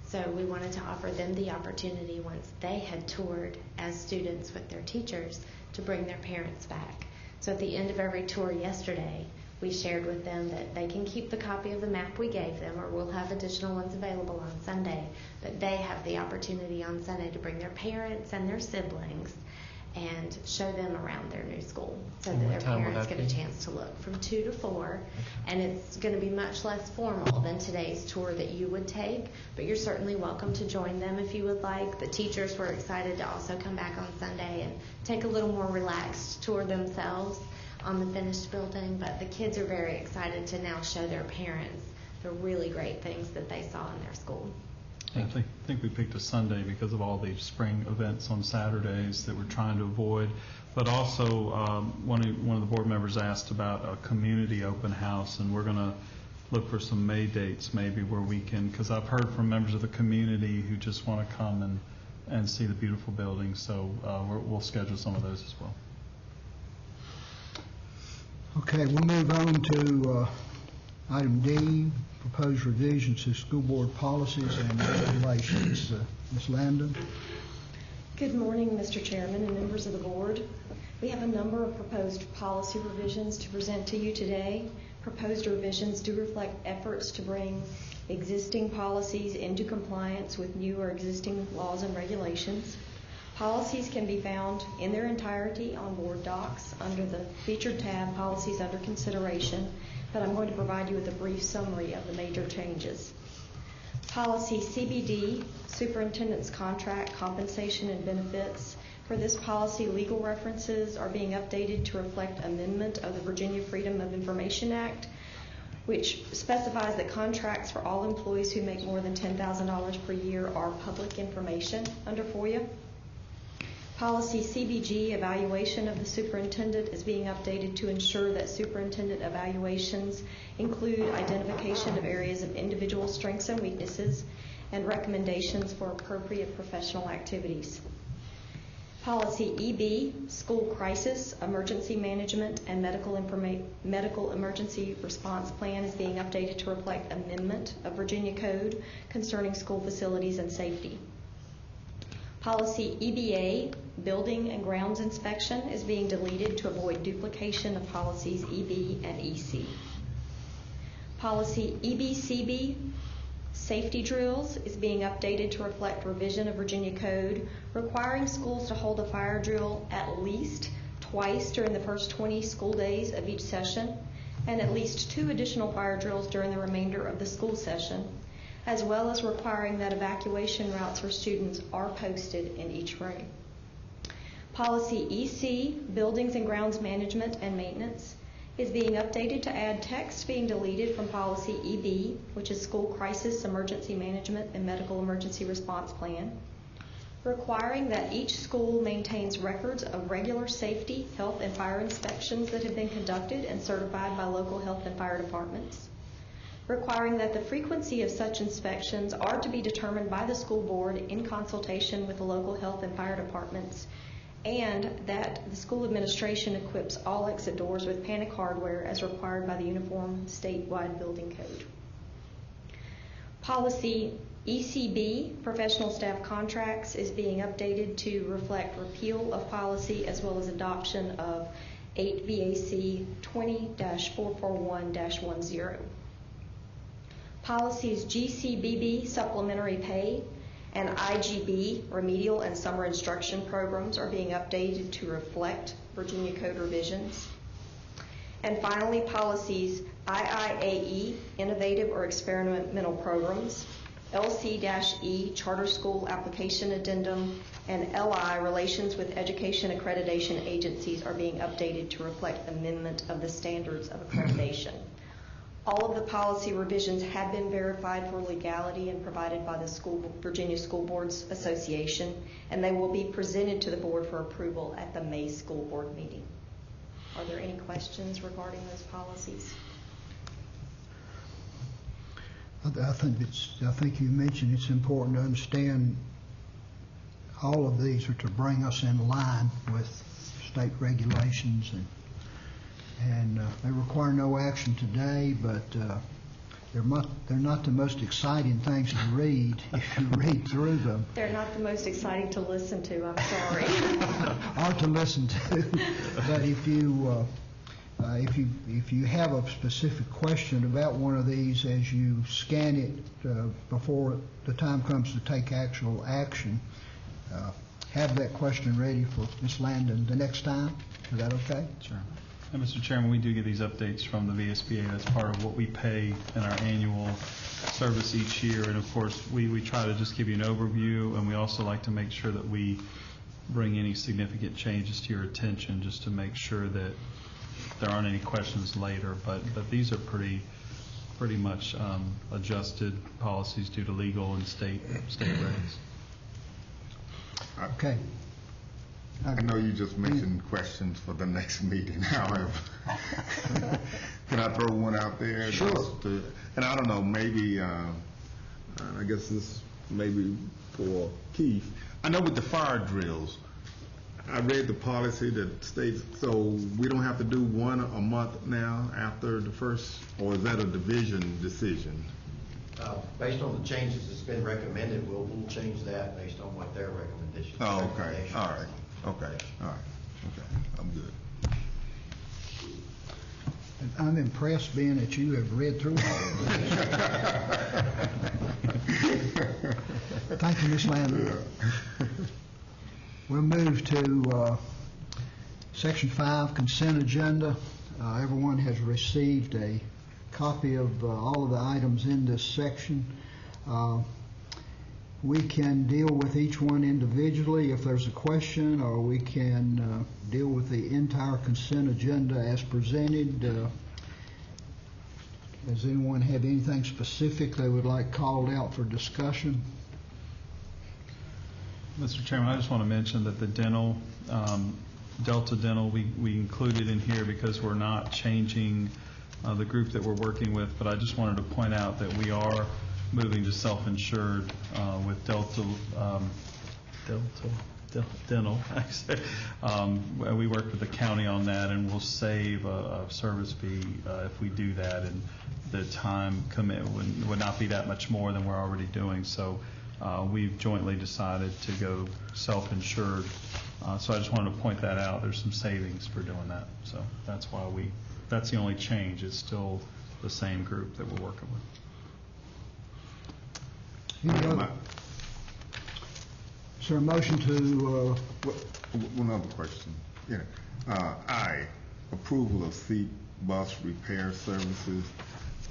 So we wanted to offer them the opportunity, once they had toured as students with their teachers, to bring their parents back. So at the end of every tour yesterday, we shared with them that they can keep the copy of the map we gave them, or we'll have additional ones available on Sunday, but they have the opportunity on Sunday to bring their parents and their siblings and show them around their new school, so that their parents get a chance to look, from 2 to 4. And it's going to be much less formal than today's tour that you would take, but you're certainly welcome to join them if you would like. The teachers were excited to also come back on Sunday and take a little more relaxed tour themselves on the finished building, but the kids are very excited to now show their parents the really great things that they saw in their school. I think we picked a Sunday because of all the spring events on Saturdays that we're trying to avoid. But also, one of the board members asked about a community open house, and we're going to look for some May dates maybe where we can, because I've heard from members of the community who just want to come and see the beautiful building. So we'll schedule some of those as well. Okay, we'll move on to item D, proposed revisions to school board policies and regulations. Ms. Landon. Good morning, Mr. Chairman and members of the board. We have a number of proposed policy revisions to present to you today. Proposed revisions do reflect efforts to bring existing policies into compliance with new or existing laws and regulations. Policies can be found in their entirety on board docs under the featured tab, Policies Under Consideration, but I'm going to provide you with a brief summary of the major changes. Policy CBD, Superintendent's Contract, Compensation and Benefits. For this policy, legal references are being updated to reflect amendment of the Virginia Freedom of Information Act, which specifies that contracts for all employees who make more than $10,000 per year are public information under FOIA. Policy CBG, evaluation of the superintendent, is being updated to ensure that superintendent evaluations include identification of areas of individual strengths and weaknesses and recommendations for appropriate professional activities. Policy EB, School Crisis, Emergency Management and Medical Emergency Response Plan, is being updated to reflect amendment of Virginia Code concerning school facilities and safety. Policy EBA, Building and Grounds Inspection, is being deleted to avoid duplication of policies EB and EC. Policy EBCB, Safety Drills, is being updated to reflect revision of Virginia Code requiring schools to hold a fire drill at least twice during the first 20 school days of each session, and at least 2 additional fire drills during the remainder of the school session, as well as requiring that evacuation routes for students are posted in each room. Policy EC, Buildings and Grounds Management and Maintenance, is being updated to add text being deleted from Policy EB, which is School Crisis, Emergency Management and Medical Emergency Response Plan, requiring that each school maintains records of regular safety, health, and fire inspections that have been conducted and certified by local health and fire departments, requiring that the frequency of such inspections are to be determined by the school board in consultation with the local health and fire departments, and that the school administration equips all exit doors with panic hardware as required by the Uniform Statewide Building Code. Policy ECB, Professional Staff Contracts, is being updated to reflect repeal of policy as well as adoption of 8 VAC 20-441-10. Policies GCBB supplementary pay and IGB remedial and summer instruction programs are being updated to reflect Virginia Code revisions. And finally, policies IIAE, innovative or experimental programs, LC-E, charter school application addendum, and LI, relations with education accreditation agencies, are being updated to reflect amendment of the standards of accreditation. All of the policy revisions have been verified for legality and provided by the Virginia School Boards Association, and they will be presented to the board for approval at the May school board meeting. Are there any questions regarding those policies? I think you mentioned it's important to understand all of these are to bring us in line with state regulations, and they require no action today, but they're not the most exciting things to read if you read through them. They're not the most exciting to listen to, I'm sorry. Or to listen to. But if you have a specific question about one of these as you scan it before the time comes to take actual action, have that question ready for Ms. Landon the next time. Is that okay? Sure. And Mr. Chairman, we do get these updates from the VSBA. That's part of what we pay in our annual service each year. And of course, we try to just give you an overview, and we also like to make sure that we bring any significant changes to your attention just to make sure that there aren't any questions later. But these are pretty much adjusted policies due to legal and state regs. Okay. I know you just mentioned questions for the next meeting, however. Can I throw one out there? Sure. And I don't know, maybe, I guess this maybe for Keith. I know with the fire drills, I read the policy that states, so we don't have to do one a month now after the first, or is that a division decision? Based on the changes that's been recommended, we'll change that based on what their recommendations. Oh, okay, all right. Okay, all right, okay, I'm good. I'm impressed being that you have read through all of this. Thank you, Ms. Landon. We'll move to Section 5, Consent Agenda. Everyone has received a copy of all of the items in this section. We can deal with each one individually if there's a question, or we can deal with the entire consent agenda as presented. Does anyone have anything specific they would like called out for discussion? Mr. Chairman, I just want to mention that the dental, Delta Dental, we included in here because we're not changing the group that we're working with, but I just wanted to point out that we are moving to self-insured with Delta Dental. We work with the county on that, and we'll save a service fee if we do that, and the time commitment would not be that much more than we're already doing. So we've jointly decided to go self-insured. So I just wanted to point that out. There's some savings for doing that. So that's why that's the only change. It's still the same group that we're working with. Is there a motion to... One other question. Yeah. Approval of seat bus repair services.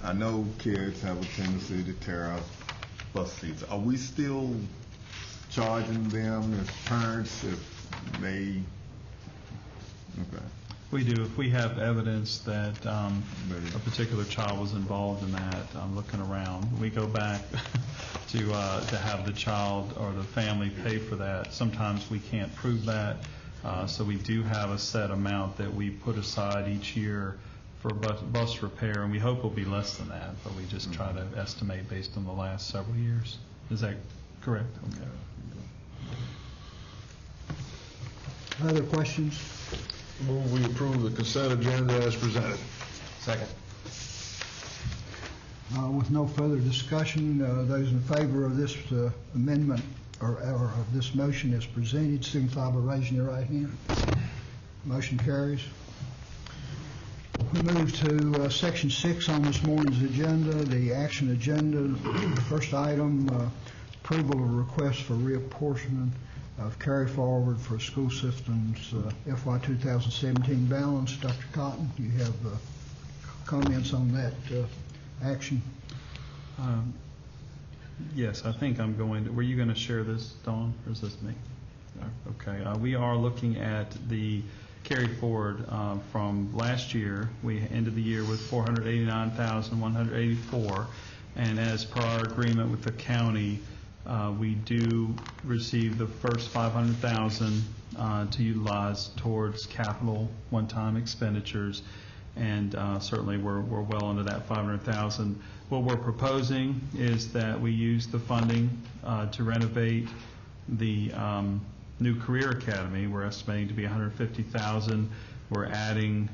I know kids have a tendency to tear out bus seats. Are we still charging them as parents if they... Okay. We do. If we have evidence that a particular child was involved in that, looking around, we go back to have the child or the family pay for that. Sometimes we can't prove that, so we do have a set amount that we put aside each year for bus repair, and we hope will be less than that, but we just try to estimate based on the last several years. Is that correct? Okay. Other questions? Move we approve the consent agenda as presented. Second. With no further discussion, those in favor of this amendment or of this motion as presented, signify by raising your right hand. Motion carries. We move to Section 6 on this morning's agenda, the action agenda. First item, approval of request for reapportionment of carry forward for school systems FY 2017 balance. Dr. Cotton, do you have comments on that action? Yes, I think I'm going to, were you going to share this, Dawn, or is this me? Okay, we are looking at the carry forward from last year. We ended the year with $489,184, and as per our agreement with the county, we do receive the first $500,000 to utilize towards capital one-time expenditures, and certainly we're well into that $500,000. What we're proposing is that we use the funding to renovate the new Career Academy. We're estimating to be $150,000. We're adding,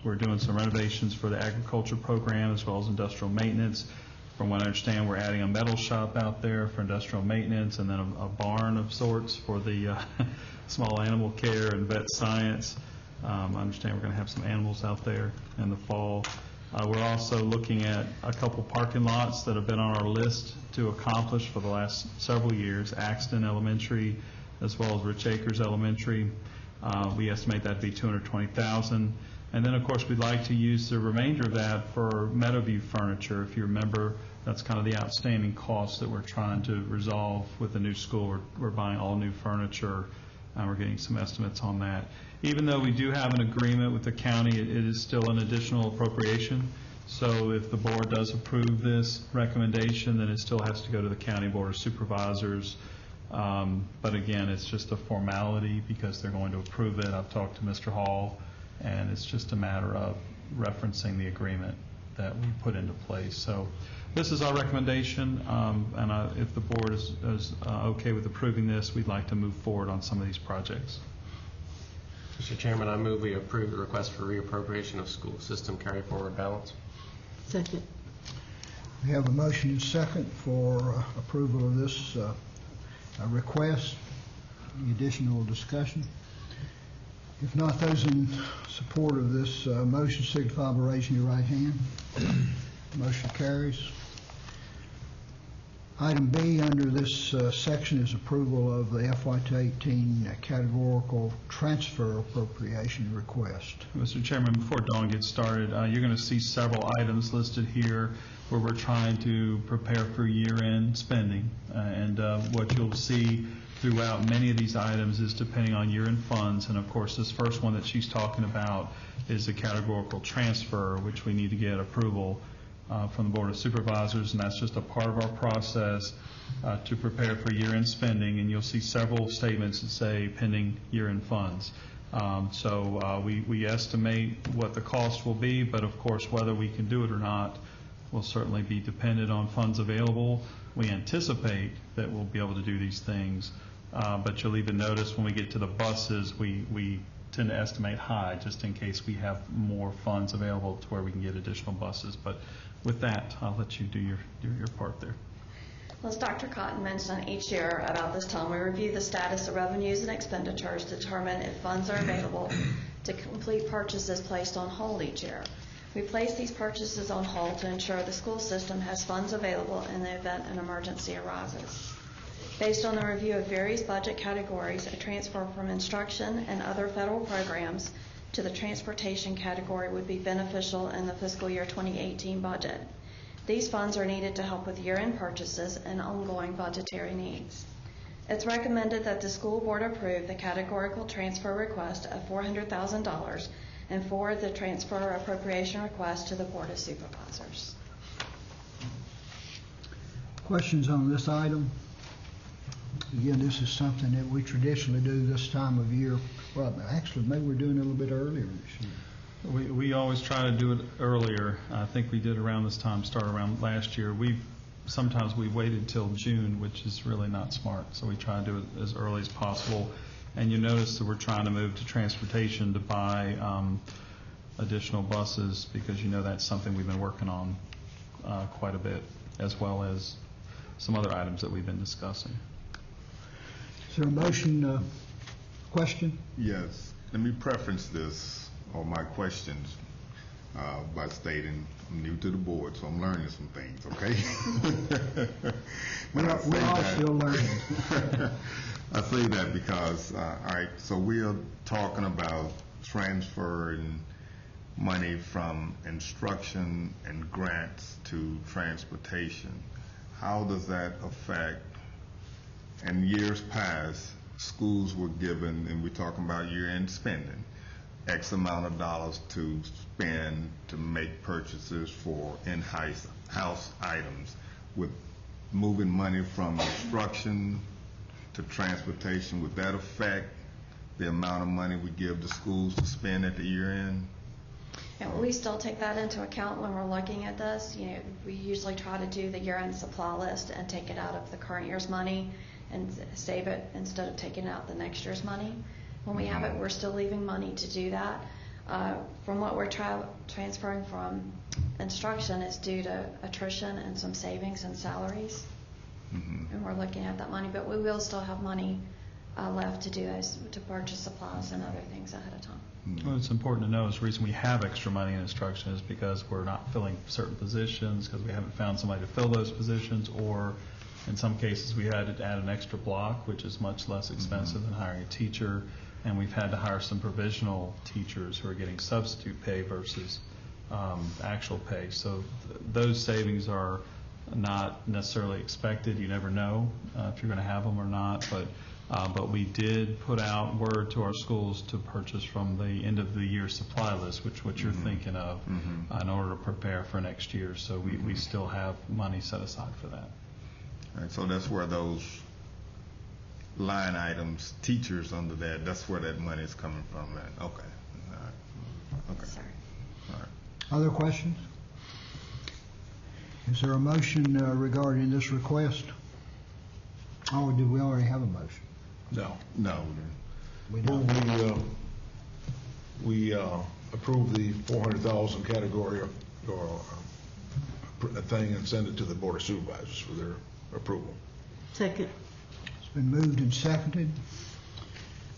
we're doing some renovations for the agriculture program as well as industrial maintenance. From what I understand, we're adding a metal shop out there for industrial maintenance, and then a barn of sorts for the small animal care and vet science. I understand we're going to have some animals out there in the fall. We're also looking at a couple parking lots that have been on our list to accomplish for the last several years, Axton Elementary as well as Rich Acres Elementary. We estimate that to be $220,000. And then, of course, we'd like to use the remainder of that for Meadowview furniture. If you remember, that's kind of the outstanding cost that we're trying to resolve with the new school. We're buying all new furniture. We're getting some estimates on that. Even though we do have an agreement with the county, it is still an additional appropriation. So if the board does approve this recommendation, then it still has to go to the County Board of Supervisors. But again, it's just a formality because they're going to approve it. I've talked to Mr. Hall, and it's just a matter of referencing the agreement that we put into place. So this is our recommendation, and if the board is okay with approving this, we'd like to move forward on some of these projects. Mr. Chairman, I move we approve the request for reappropriation of school system carry forward balance. Second. We have a motion and second for approval of this request. Any additional discussion? If not, those in support of this motion signify by raising your right hand. Motion carries. Item B under this section is approval of the FY18 categorical transfer appropriation request. Mr. Chairman, before Dawn gets started, you're going to see several items listed here where we're trying to prepare for year-end spending. And what you'll see throughout many of these items is depending on year-end funds. And of course, this first one that she's talking about is the categorical transfer, which we need to get approval from the Board of Supervisors, and that's just a part of our process to prepare for year-end spending. And you'll see several statements that say pending year-end funds. So we estimate what the cost will be, but of course whether we can do it or not will certainly be dependent on funds available. We anticipate that we'll be able to do these things, but you'll even notice when we get to the buses, we tend to estimate high just in case we have more funds available to where we can get additional buses. But with that, I'll let you do your part there. Well, as Dr. Cotton mentioned, each year about this time we review the status of revenues and expenditures to determine if funds are available to complete purchases placed on hold each year. We place these purchases on hold to ensure the school system has funds available in the event an emergency arises. Based on the review of various budget categories, a transfer from instruction and other federal programs to the transportation category would be beneficial in the fiscal year 2018 budget. These funds are needed to help with year-end purchases and ongoing budgetary needs. It's recommended that the school board approve the categorical transfer request of $400,000 and forward the transfer appropriation request to the Board of Supervisors. Questions on this item? Again, this is something that we traditionally do this time of year. Well, actually, maybe we're doing it a little bit earlier this year. We always try to do it earlier. I think we did around this time, start around last year. Sometimes we waited till June, which is really not smart. So we try to do it as early as possible. And you notice that we're trying to move to transportation to buy additional buses because you know that's something we've been working on quite a bit, as well as some other items that we've been discussing. Is there a motion, question? Yes. Let me preference this, or my questions, by stating I'm new to the board, so I'm learning some things, okay? We're all still learning. I say that because, all right, so we are talking about transferring money from instruction and grants to transportation. How does that affect, in years past, schools were given, and we're talking about year-end spending, X amount of dollars to spend to make purchases for in-house items. With moving money from instruction to transportation, would that affect the amount of money we give the schools to spend at the year end? And we still take that into account when we're looking at this. You know, we usually try to do the year-end supply list and take it out of the current year's money and save it instead of taking out the next year's money. When we have it, we're still leaving money to do that. From what we're transferring from instruction is due to attrition and some savings and salaries. And we're looking at that money, but we will still have money left to do those, to purchase supplies and other things ahead of time. Well, it's important to know is the reason we have extra money in instruction is because we're not filling certain positions, because we haven't found somebody to fill those positions, or in some cases we had to add an extra block, which is much less expensive than hiring a teacher, and we've had to hire some provisional teachers who are getting substitute pay versus actual pay. So those savings are not necessarily expected. You never know if you're going to have them or not, but we did put out word to our schools to purchase from the end of the year supply list, which what you're thinking of, in order to prepare for next year. So we still have money set aside for that. All right, so that's where those line items, teachers under that, that's where that money is coming from. Then. Okay. All right. Okay. Sorry. All right. Other questions? Is there a motion regarding this request? Oh, did we already have a motion? No. No. We don't. We approve the 400,000 category or thing and send it to the Board of Supervisors for their approval. Second. It's been moved and seconded.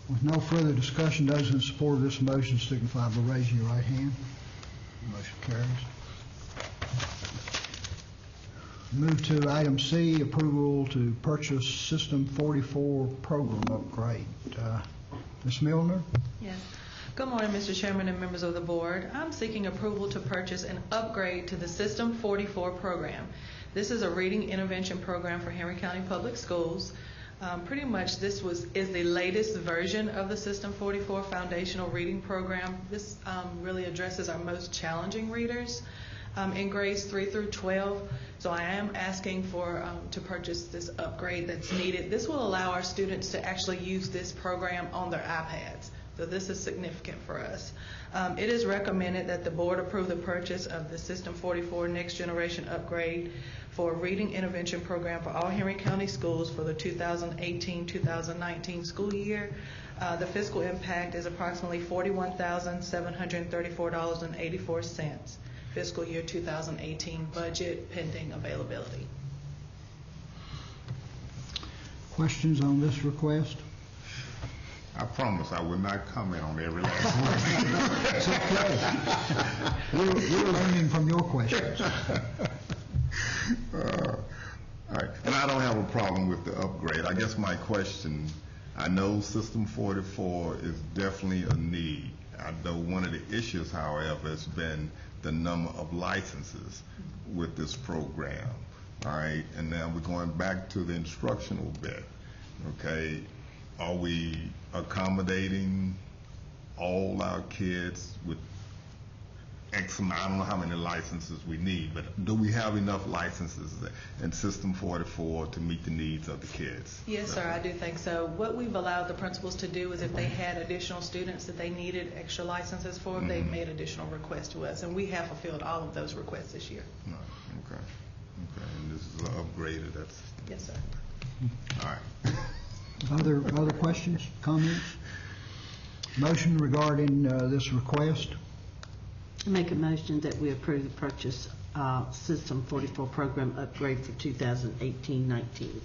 With no further discussion, those in support of this motion signify by raising your right hand. Motion carries. Move to item C, approval to purchase System 44 program upgrade. Ms. Milner? Yes. Good morning, Mr. Chairman and members of the board. I'm seeking approval to purchase an upgrade to the System 44 program. This is a reading intervention program for Henry County Public Schools. Pretty much this is the latest version of the System 44 foundational reading program. This really addresses our most challenging readers in grades 3 through 12. So I am asking for to purchase this upgrade that's needed. This will allow our students to actually use this program on their iPads. So this is significant for us. It is recommended that the board approve the purchase of the System 44 Next Generation Upgrade for a reading intervention program for all Henry County schools for the 2018-2019 school year. The fiscal impact is approximately $41,734.84. Fiscal year 2018 budget pending availability. Questions on this request? I promise I will not comment on every last one. It's okay. We're learning from your questions. All right, and I don't have a problem with the upgrade. I guess my question, I know System 44 is definitely a need. I know one of the issues, however, has been the number of licenses with this program. All right, and now we're going back to the instructional bit. Okay, are we accommodating all our kids with X amount? I don't know how many licenses we need, but do we have enough licenses in System 44 to meet the needs of the kids? Yes, sir, I do think so. What we've allowed the principals to do is if they had additional students that they needed extra licenses for, they've made additional requests to us, and we have fulfilled all of those requests this year. Okay, and this is an upgraded, that's... Yes, sir. All right. Other questions, comments? Motion regarding this request? Make a motion that we approve the purchase System 44 program upgrade for 2018-19.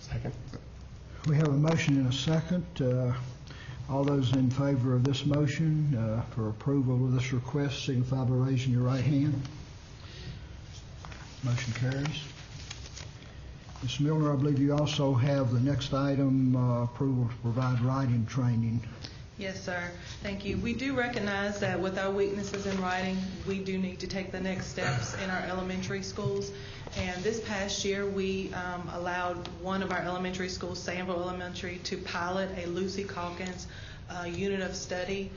Second. We have a motion and a second. All those in favor of this motion for approval of this request signify by raising your right hand. Motion carries. Ms. Milner, I believe you also have the next item, approval to provide writing training. Yes, sir. Thank you. We do recognize that with our weaknesses in writing, we do need to take the next steps in our elementary schools. And this past year, we allowed one of our elementary schools, Sanville Elementary, to pilot a Lucy Calkins unit of study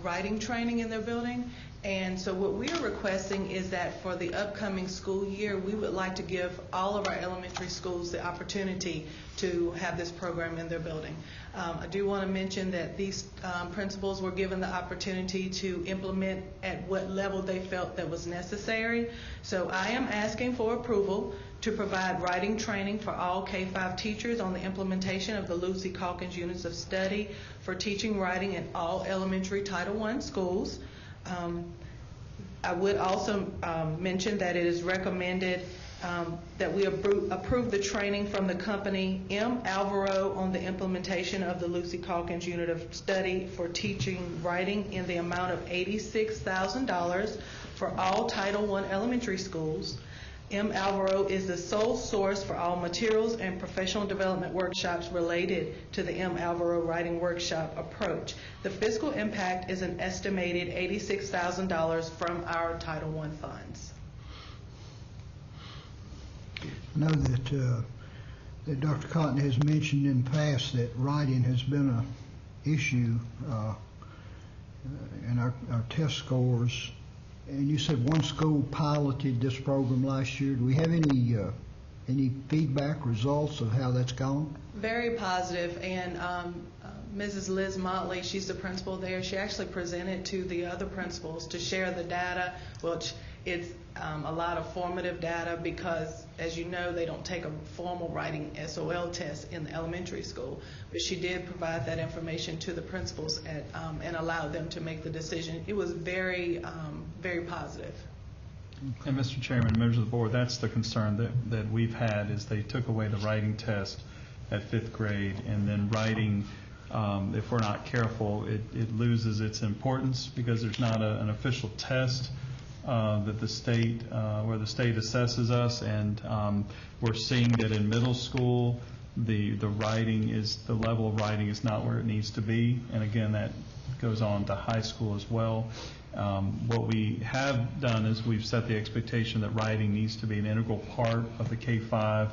writing training in their building. And so what we are requesting is that for the upcoming school year, we would like to give all of our elementary schools the opportunity to have this program in their building. I do want to mention that these principals were given the opportunity to implement at what level they felt that was necessary. So I am asking for approval to provide writing training for all K-5 teachers on the implementation of the Lucy Calkins units of study for teaching writing in all elementary Title I schools. I would also mention that it is recommended that we approve the training from the company M. Alvaro on the implementation of the Lucy Calkins unit of study for teaching writing in the amount of $86,000 for all Title I elementary schools. M. Alvaro is the sole source for all materials and professional development workshops related to the M. Alvaro Writing Workshop approach. The fiscal impact is an estimated $86,000 from our Title I funds. I know that Dr. Cotton has mentioned in the past that writing has been an issue in our test scores. And you said one school piloted this program last year. Do we have any feedback, results of how that's gone? Very positive, and Mrs. Liz Motley, she's the principal there, she actually presented to the other principals to share the data, which it's a lot of formative data because, as you know, they don't take a formal writing SOL test in the elementary school. But she did provide that information to the principals and allowed them to make the decision. It was very, very positive. And Mr. Chairman, members of the board, that's the concern that we've had is they took away the writing test at 5th grade, and then writing, if we're not careful, it loses its importance because there's not an official test that the state, where the state assesses us, and we're seeing that in middle school, the level of writing is not where it needs to be, and again, that goes on to high school as well. What we have done is we've set the expectation that writing needs to be an integral part of the K-5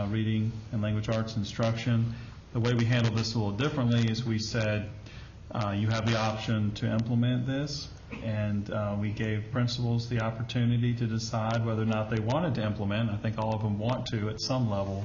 reading and language arts instruction. The way we handle this a little differently is we said you have the option to implement this, and we gave principals the opportunity to decide whether or not they wanted to implement. I think all of them want to at some level,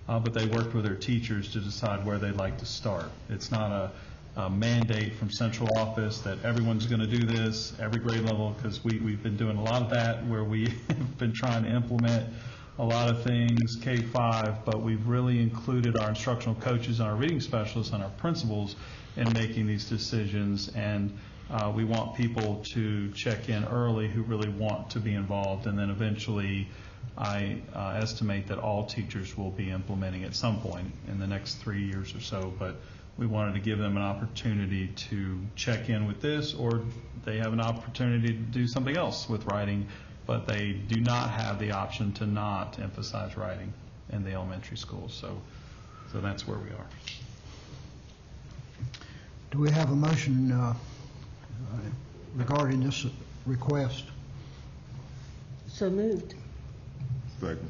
but they worked with their teachers to decide where they'd like to start. It's not a mandate from central office that everyone's going to do this every grade level, because we've been doing a lot of that where we've been trying to implement a lot of things K-5, but we've really included our instructional coaches and our reading specialists and our principals in making these decisions, and we want people to check in early who really want to be involved, and then eventually I estimate that all teachers will be implementing at some point in the next 3 years or so, but we wanted to give them an opportunity to check in with this, or they have an opportunity to do something else with writing, but they do not have the option to not emphasize writing in the elementary school. So that's where we are. Do we have a motion regarding this request? So moved. Second.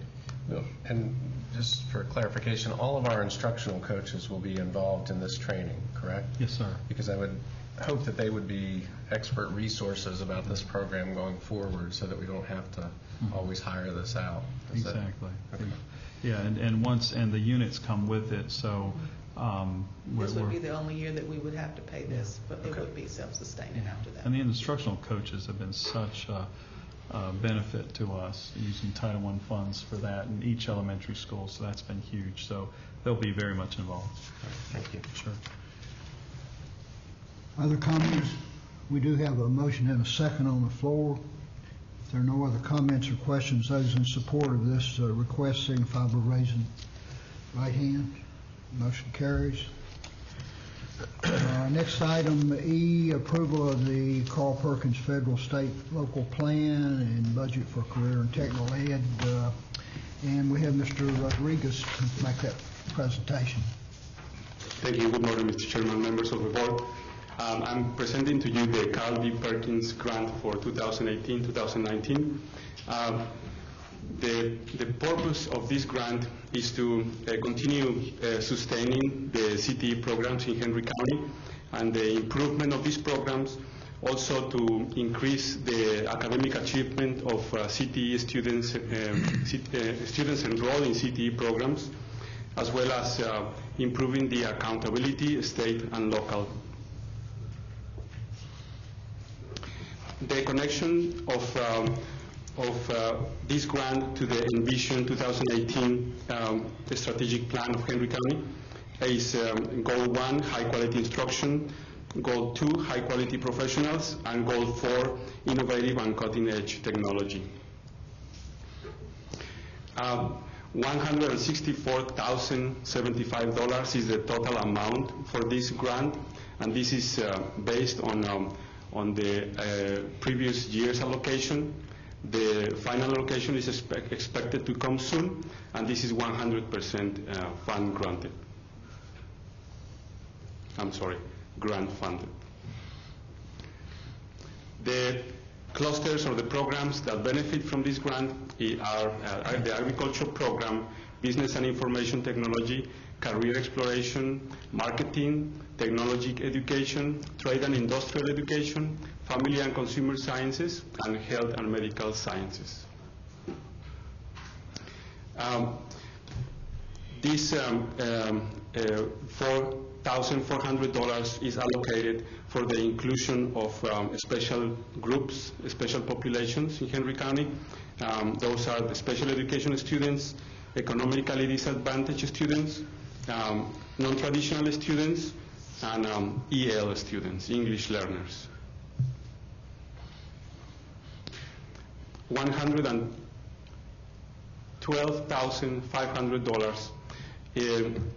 And just for clarification, all of our instructional coaches will be involved in this training, correct? Yes, sir. Because I would hope that they would be expert resources about this program going forward so that we don't have to always hire this out. Exactly. Okay. Yeah, and the units come with it, so this would be the only year that we would have to pay this, but it would be self-sustaining after that. And the instructional coaches have been such a benefit to us using Title I funds for that in each elementary school, so that's been huge. So they'll be very much involved. Thank you. Sure. Other comments? We do have a motion and a second on the floor. If there are no other comments or questions, those in support of this request signify by raising right hand. Motion carries. Next item, E, approval of the Carl Perkins Federal, State, Local Plan and Budget for Career and Technical Ed. And we have Mr. Rodriguez to make that presentation. Thank you. Good morning, Mr. Chairman, members of the board. I'm presenting to you the Carl B. Perkins grant for 2018-2019. The purpose of this grant is to continue sustaining the CTE programs in Henry County and the improvement of these programs, also to increase the academic achievement of CTE students, students enrolled in CTE programs, as well as improving the accountability, state and local. The connection of this grant to the Envision 2018 strategic plan of Henry County is Goal 1, high quality instruction, Goal 2, high quality professionals, and Goal 4, innovative and cutting edge technology. $164,075 is the total amount for this grant, and this is based on the previous year's allocation. The final allocation is expected to come soon, and this is 100% fund granted. Grant funded. The clusters or the programs that benefit from this grant are the agriculture program, business and information technology, career exploration, marketing, technology education, trade and industrial education, family and consumer sciences, and health and medical sciences. This $4,400 is allocated for the inclusion of special groups, special populations in Henry County. Those are the special education students, economically disadvantaged students, non-traditional students, and EL students, English learners. $112,500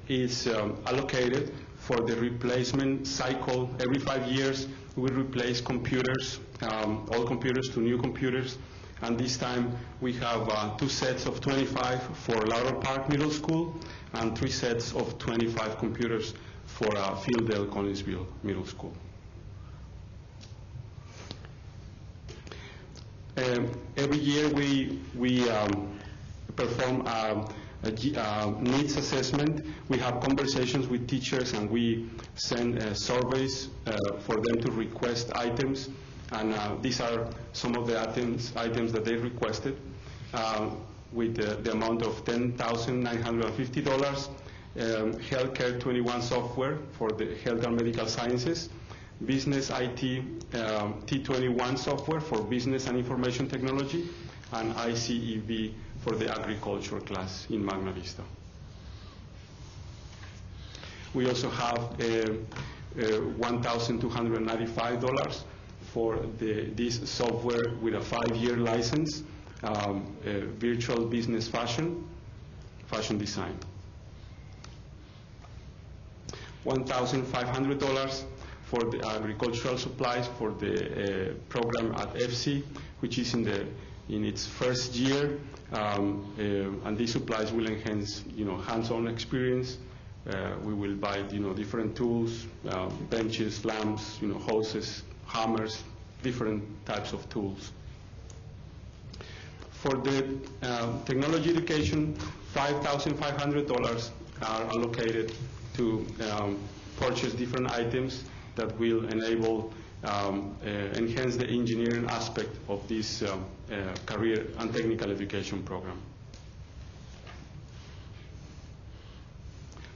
is allocated for the replacement cycle. Every 5 years, we replace computers, old computers to new computers, and this time we have 2 sets of 25 for Laurel Park Middle School and 3 sets of 25 computers for Fieldale Collinsville Middle School. Every year we perform a needs assessment. We have conversations with teachers, and we send surveys for them to request items, and these are some of the items that they requested, with the amount of $10,950, Healthcare 21 software for the health and medical sciences, Business IT T21 software for business and information technology, and ICEB for the agriculture class in Magna Vista. We also have $1,295 for this software with a 5-year license, virtual business fashion design. $1,500 for the agricultural supplies for the program at FC, which is in its first year, and these supplies will enhance, hands-on experience. We will buy, different tools, benches, lamps, hoses, hammers, different types of tools. For the technology education, $5,500 are allocated to purchase different items that will enable enhance the engineering aspect of this career and technical education program.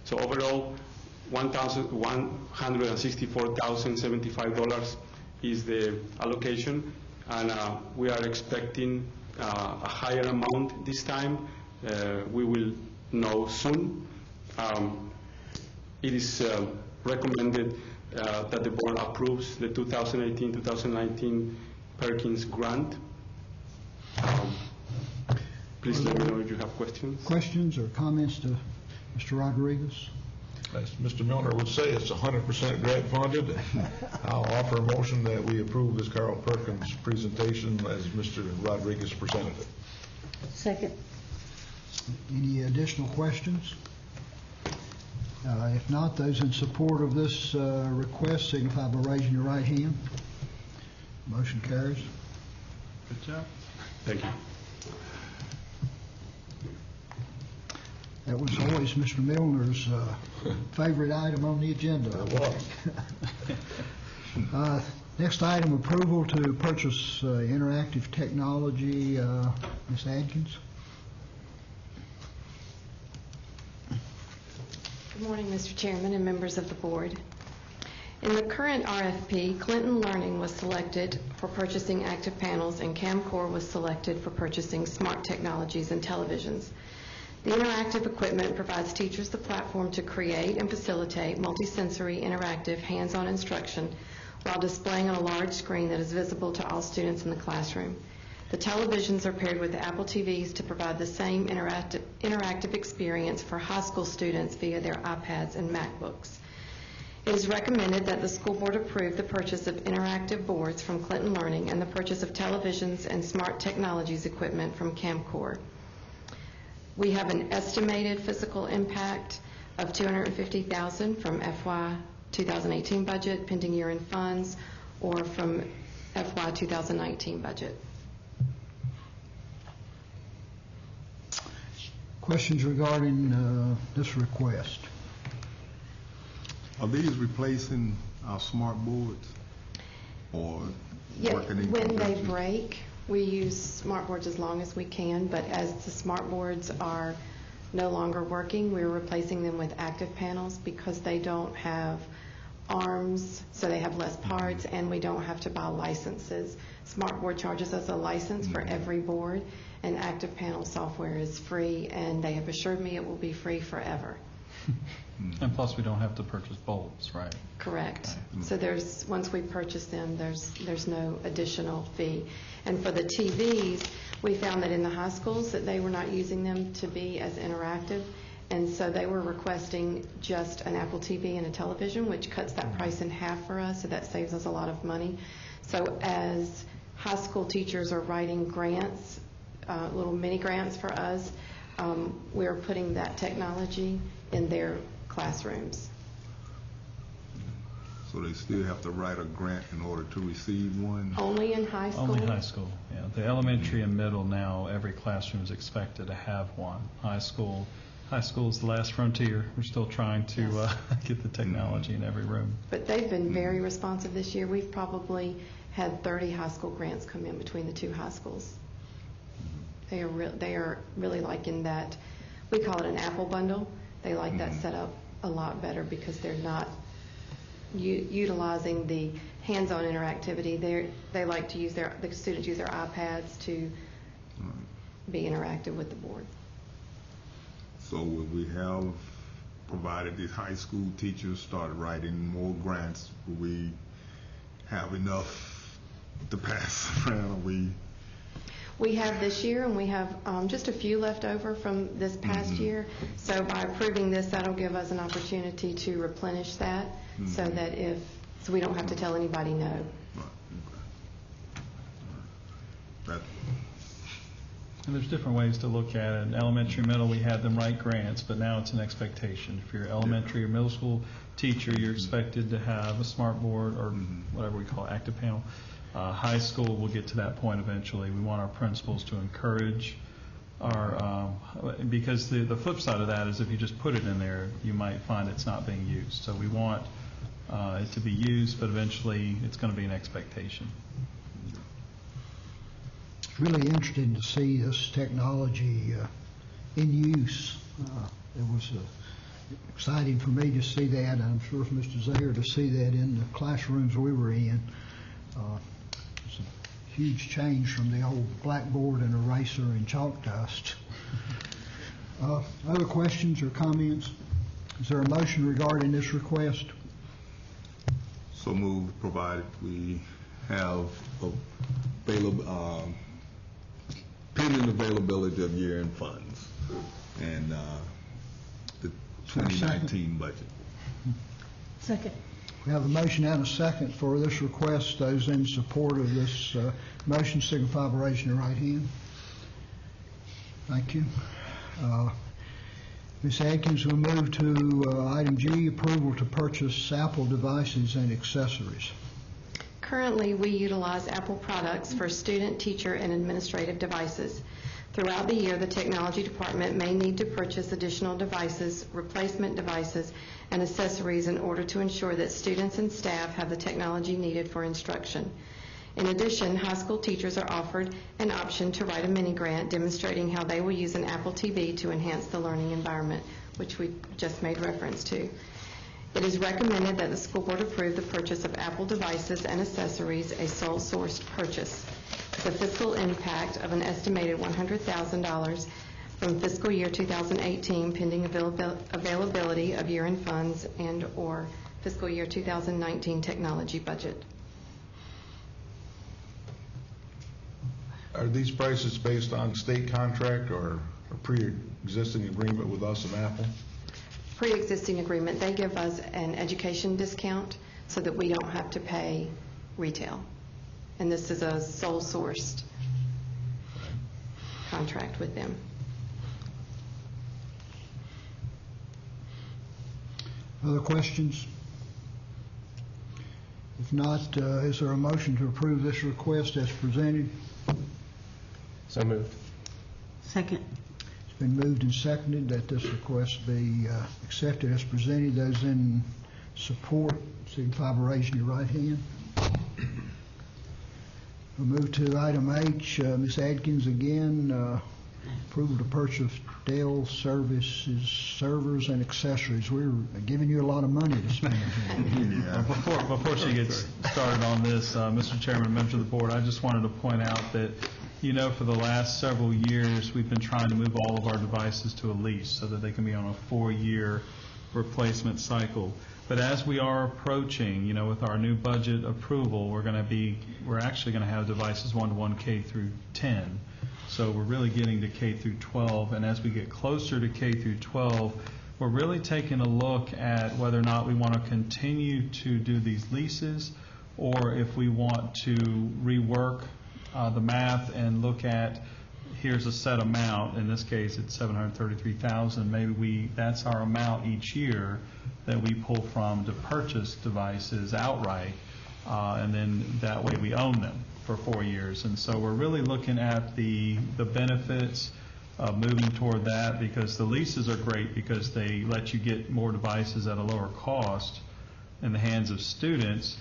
So overall, $164,075 is the allocation, and we are expecting a higher amount this time. We will know soon. It is recommended that the board approves the 2018-2019 Perkins grant. Please let me know if you have questions. Questions or comments to Mr. Rodriguez? As Mr. Milner would say, it's 100% grant funded. I'll offer a motion that we approve this Carl Perkins presentation as Mr. Rodriguez presented it. Second. Any additional questions? If not, those in support of this request signify by raising your right hand. Motion carries. Good job. Thank you. That was always Mr. Milner's favorite item on the agenda. Next item, approval to purchase interactive technology. Ms. Adkins? Good morning, Mr. Chairman and members of the board. In the current RFP, Clinton Learning was selected for purchasing active panels and Camcor was selected for purchasing smart technologies and televisions. The interactive equipment provides teachers the platform to create and facilitate multisensory, interactive, hands-on instruction while displaying on a large screen that is visible to all students in the classroom. The televisions are paired with Apple TVs to provide the same interactive experience for high school students via their iPads and MacBooks. It is recommended that the school board approve the purchase of interactive boards from Clinton Learning and the purchase of televisions and smart technologies equipment from Camcor. We have an estimated physical impact of $250,000 from FY 2018 budget, pending year-end funds, or from FY 2019 budget. Questions regarding this request? Are these replacing our smart boards or working in When they conjunction? break, we use smart boards as long as we can, but as the smart boards are no longer working, we're replacing them with active panels because they don't have arms, so they have less parts, and we don't have to buy licenses. Smartboard charges us a license for every board, and active panel software is free, and they have assured me it will be free forever. And plus, we don't have to purchase bulbs, right? Correct. So once we purchase them, there's no additional fee. And for the TVs, we found that in the high schools that they were not using them to be as interactive, and so they were requesting just an Apple TV and a television, which cuts that price in half for us, so that saves us a lot of money. So as high school teachers are writing grants, little mini grants for us, we're putting that technology in their classrooms. So they still have to write a grant in order to receive one? Only in high school? Only high school, yeah. The elementary and middle now, every classroom is expected to have one. High school is the last frontier. We're still trying to get the technology in every room. But they've been very responsive this year. We've probably had 30 high school grants come in between the two high schools. They are really liking that. We call it an Apple bundle. They like that set up a lot better because they're not utilizing the hands-on interactivity. They like to use the students use their iPads to be interactive with the board. So would we have, provided these high school teachers started writing more grants, will we have enough to pass around? We have this year, and we have just a few left over from this past year. So by approving this, that'll give us an opportunity to replenish that, so that so we don't have to tell anybody no. And there's different ways to look at it. In elementary, middle, we had them write grants, but now it's an expectation. If you're an elementary or middle school teacher, you're expected to have a smart board or whatever we call active panel. High school, we'll get to that point eventually. We want our principals to encourage because the flip side of that is if you just put it in there, you might find it's not being used. So we want it to be used, but eventually it's going to be an expectation. It's really interesting to see this technology in use. It was exciting for me to see that. I'm sure for Mr. Zaire to see that in the classrooms we were in. It's a huge change from the old blackboard and eraser and chalk dust. Other questions or comments? Is there a motion regarding this request? So moved, provided we have pending availability of year-end funds and the 2019 budget. Second. We have a motion and a second for this request. Those in support of this motion signify by raising your right hand. Thank you. Ms. Adkins, we'll move to item G, approval to purchase Apple devices and accessories. Currently, we utilize Apple products for student, teacher, and administrative devices. Throughout the year, the technology department may need to purchase additional devices, replacement devices, and accessories in order to ensure that students and staff have the technology needed for instruction. In addition, high school teachers are offered an option to write a mini grant demonstrating how they will use an Apple TV to enhance the learning environment, which we just made reference to. It is recommended that the school board approve the purchase of Apple devices and accessories, a sole sourced purchase. The fiscal impact of an estimated $100,000 from fiscal year 2018 pending availability of year-end funds and/or fiscal year 2019 technology budget. Are these prices based on state contract or a pre-existing agreement with us and Apple? Pre-existing agreement. They give us an education discount so that we don't have to pay retail. And this is a sole sourced contract with them. Other questions? If not, is there a motion to approve this request as presented? So moved. Second. It's been moved and seconded that this request be accepted as presented. Those in support signify by raising your right hand. We'll move to item H. Ms. Adkins again, approval to purchase Dell services, servers, and accessories. We're giving you a lot of money to spend here. Before she gets started on this, Mr. Chairman and members of the board, I just wanted to point out that, you know, for the last several years, we've been trying to move all of our devices to a lease so that they can be on a 4-year replacement cycle. But as we are approaching, you know, with our new budget approval, we're actually going to have devices 1-to-1 K through 10. So we're really getting to K through 12. And as we get closer to K through 12, we're really taking a look at whether or not we want to continue to do these leases or if we want to rework the math and look at, here's a set amount. In this case, it's $733,000. Maybe that's our amount each year that we pull from to purchase devices outright, and then that way we own them for 4 years. And so we're really looking at the benefits of moving toward that, because the leases are great because they let you get more devices at a lower cost in the hands of students,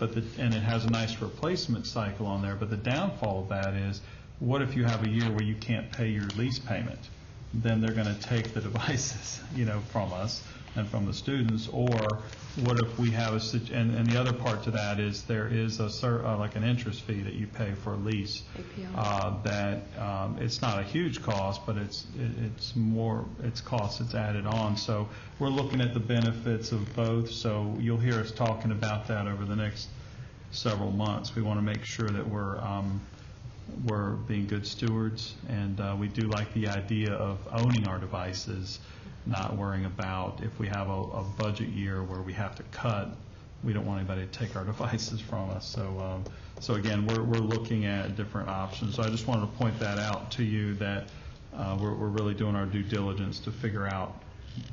and it has a nice replacement cycle on there. But the downfall of that is, what if you have a year where you can't pay your lease payment? Then they're going to take the devices, you know, from us and from the students. Or what if we have and the other part to that is there is like an interest fee that you pay for a lease. That it's not a huge cost, but it's cost that's added on. So we're looking at the benefits of both. So you'll hear us talking about that over the next several months. We want to make sure that we're being good stewards, and we do like the idea of owning our devices, not worrying about if we have a budget year where we have to cut. We don't want anybody to take our devices from us. So again, we're looking at different options. So I just wanted to point that out to you, that we're really doing our due diligence to figure out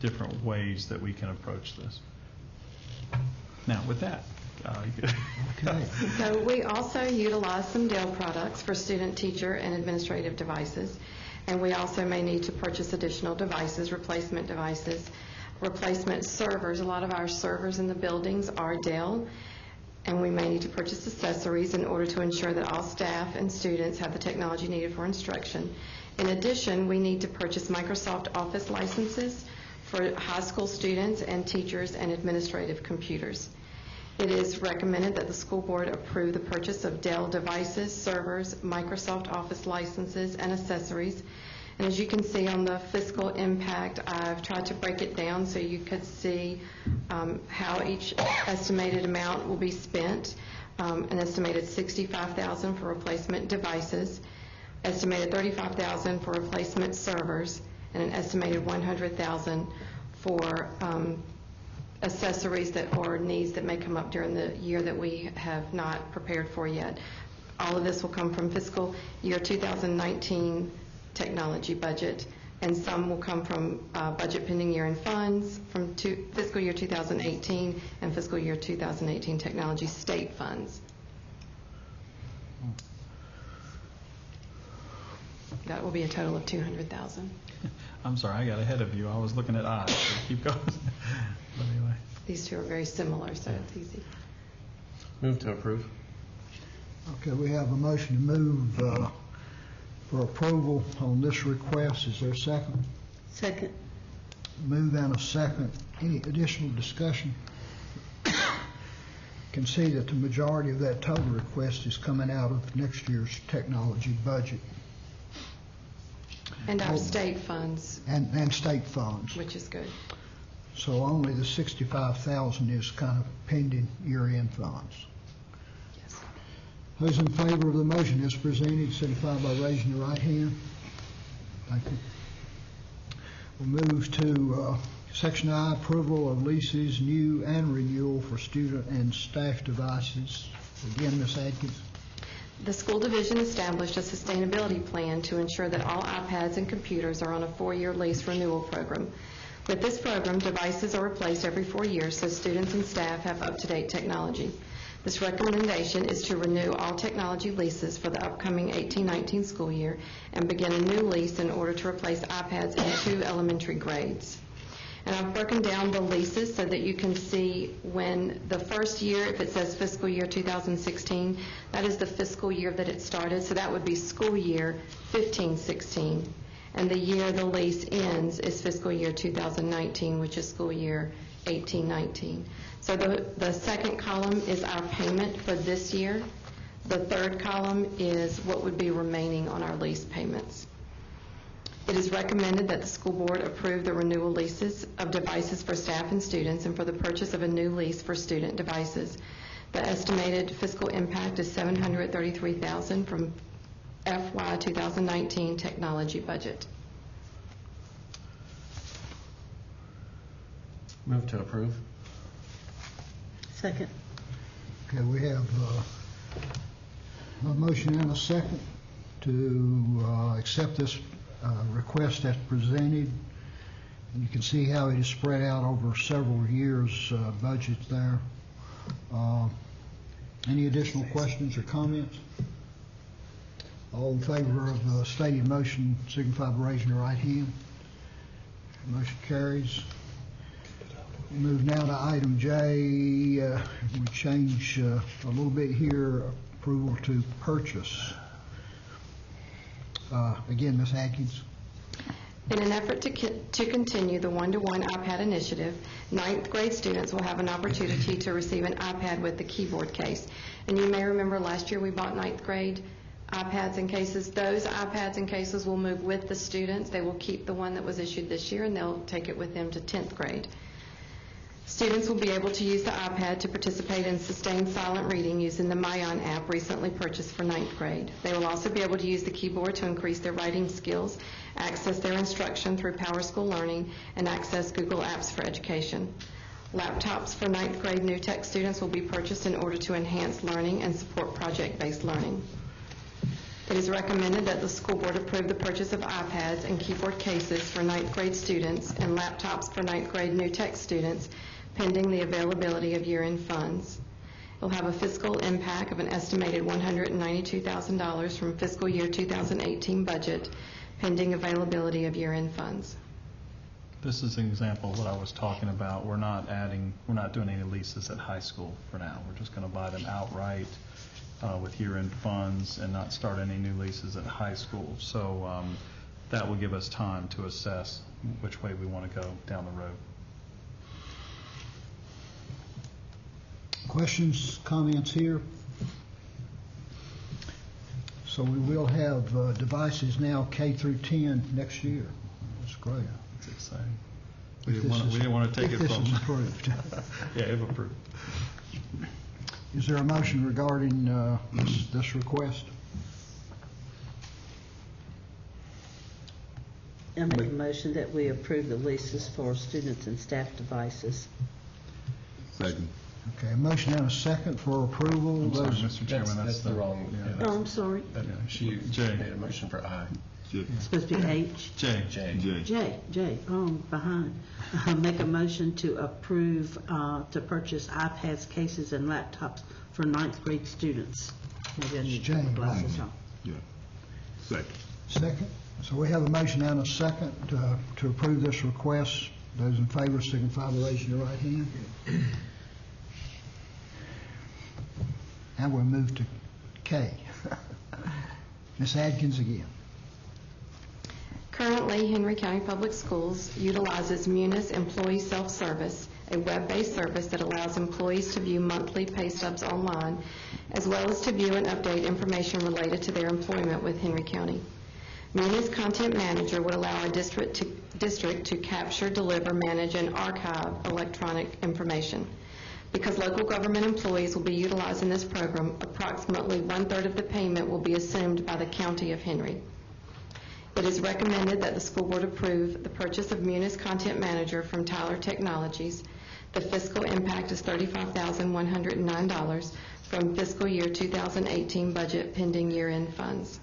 different ways that we can approach this. Now, with that. Okay. So we also utilize some Dell products for student, teacher, and administrative devices. And we also may need to purchase additional devices, replacement servers. A lot of our servers in the buildings are Dell, and we may need to purchase accessories in order to ensure that all staff and students have the technology needed for instruction. In addition, we need to purchase Microsoft Office licenses for high school students and teachers and administrative computers. It is recommended that the school board approve the purchase of Dell devices, servers, Microsoft Office licenses, and accessories. And as you can see on the fiscal impact, I've tried to break it down so you could see how each estimated amount will be spent. An estimated $65,000 for replacement devices, estimated $35,000 for replacement servers, and an estimated $100,000 for accessories that or needs that may come up during the year that we have not prepared for yet. All of this will come from fiscal year 2019 technology budget, and some will come from budget pending year-end funds from fiscal year 2018 and fiscal year 2018 technology state funds. That will be a total of $200,000. I'm sorry, I got ahead of you. I was looking at eyes. So keep going. But anyway. These two are very similar, so it's easy. Move to approve. Okay, we have a motion to move for approval on this request. Is there a second? Second. Move and a second. Any additional discussion? Can see that the majority of that total request is coming out of next year's technology budget. And our state funds. And state funds. Which is good. So only the $65,000 is kind of pending year-end funds. Yes. Those in favor of the motion as presented, signify by raising your right hand. Thank you. We'll move to Section I, approval of leases, new and renewal for student and staff devices. Again, Ms. Adkins. The school division established a sustainability plan to ensure that all iPads and computers are on a 4-year lease renewal program. With this program, devices are replaced every 4 years so students and staff have up-to-date technology. This recommendation is to renew all technology leases for the upcoming 18-19 school year and begin a new lease in order to replace iPads in 2 elementary grades. And I've broken down the leases so that you can see when the first year, if it says fiscal year 2016, that is the fiscal year that it started, so that would be school year 15-16. And the year the lease ends is fiscal year 2019, which is school year 18-19. So the second column is our payment for this year. The third column is what would be remaining on our lease payments. It is recommended that the school board approve the renewal leases of devices for staff and students and for the purchase of a new lease for student devices. The estimated fiscal impact is $733,000 from FY 2019 technology budget. Move to approve. Second. Okay, we have a motion and a second to accept this request as presented. And you can see how it is spread out over several years' budget there. Any additional questions or comments? All in favor of the stated motion signify by raising your right hand. Motion carries. We move now to item J. We change a little bit here, approval to purchase. Again, Ms. Atkins. In an effort to continue the one-to-one iPad initiative, 9th grade students will have an opportunity to receive an iPad with the keyboard case. And you may remember last year we bought 9th grade iPads and cases. Those iPads and cases will move with the students. They will keep the one that was issued this year and they'll take it with them to 10th grade. Students will be able to use the iPad to participate in sustained silent reading using the Mayan app recently purchased for 9th grade. They will also be able to use the keyboard to increase their writing skills, access their instruction through PowerSchool Learning, and access Google Apps for Education. Laptops for 9th grade new tech students will be purchased in order to enhance learning and support project-based learning. It is recommended that the school board approve the purchase of iPads and keyboard cases for 9th grade students and laptops for 9th grade new tech students pending the availability of year-end funds. It will have a fiscal impact of an estimated $192,000 from fiscal year 2018 budget pending availability of year-end funds. This is an example of what I was talking about. We're not doing any leases at high school for now. We're just going to buy them outright with year-end funds and not start any new leases at high school. So that will give us time to assess which way we want to go down the road. Questions, comments here? So we will have devices now K through 10 next year. That's great. It's exciting. We didn't want to take it from them. If this is approved. Yeah, if approved. Is there a motion regarding this request? I make a motion that we approve the leases for students and staff devices. Second. Okay, a motion and a second for approval. I'm sorry, Those- Mr. Chairman, That's the wrong. yeah. Oh, I'm sorry. She J. made a motion for I. It's supposed to be H. J. J, oh, I'm behind. Make a motion to approve, to purchase iPads, cases, and laptops for ninth grade students. Maybe I need to put my glasses on. Yeah. Second. Second. So we have a motion and a second to approve this request. Those in favor signify by raising your right hand. Now we'll move to K. Ms. Adkins again. Currently, Henry County Public Schools utilizes Munis Employee Self-Service, a web-based service that allows employees to view monthly pay stubs online, as well as to view and update information related to their employment with Henry County. Munis Content Manager would allow our district to capture, deliver, manage, and archive electronic information. Because local government employees will be utilizing this program, approximately 1/3 of the payment will be assumed by the County of Henry. It is recommended that the school board approve the purchase of Munis Content Manager from Tyler Technologies. The fiscal impact is $35,109 from fiscal year 2018 budget pending year-end funds.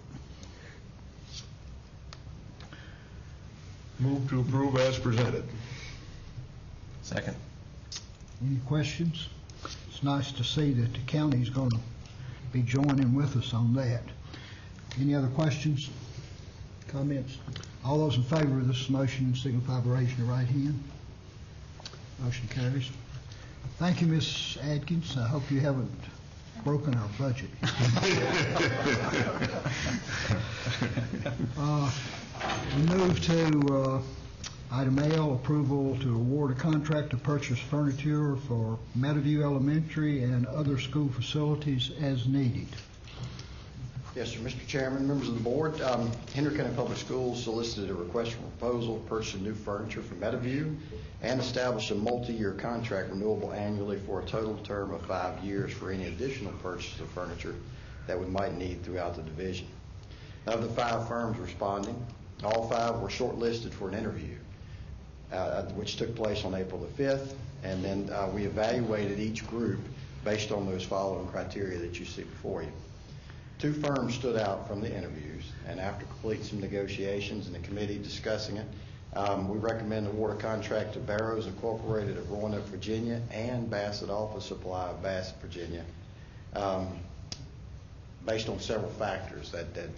Move to approve as presented. Second. Any questions? It's nice to see that the county is going to be joining with us on that. Any other questions? Comments? All those in favor of this motion signify by raising your right hand. Motion carries. Thank you, Ms. Adkins. I hope you haven't broken our budget. We move to item L, approval to award a contract to purchase furniture for Meadowview Elementary and other school facilities as needed. Yes, sir. Mr. Chairman, members of the board, Henry County Public Schools solicited a request for proposal to purchase new furniture for Meadowview and establish a multi-year contract renewable annually for a total term of 5 years for any additional purchase of furniture that we might need throughout the division. Of the 5 firms responding, all 5 were shortlisted for an interview, which took place on April the 5th, and then we evaluated each group based on those following criteria that you see before you. 2 firms stood out from the interviews, and after completing some negotiations and the committee discussing it, we recommend award a contract to Barrows Incorporated of Roanoke, Virginia, and Bassett Office Supply of Bassett, Virginia, based on several factors that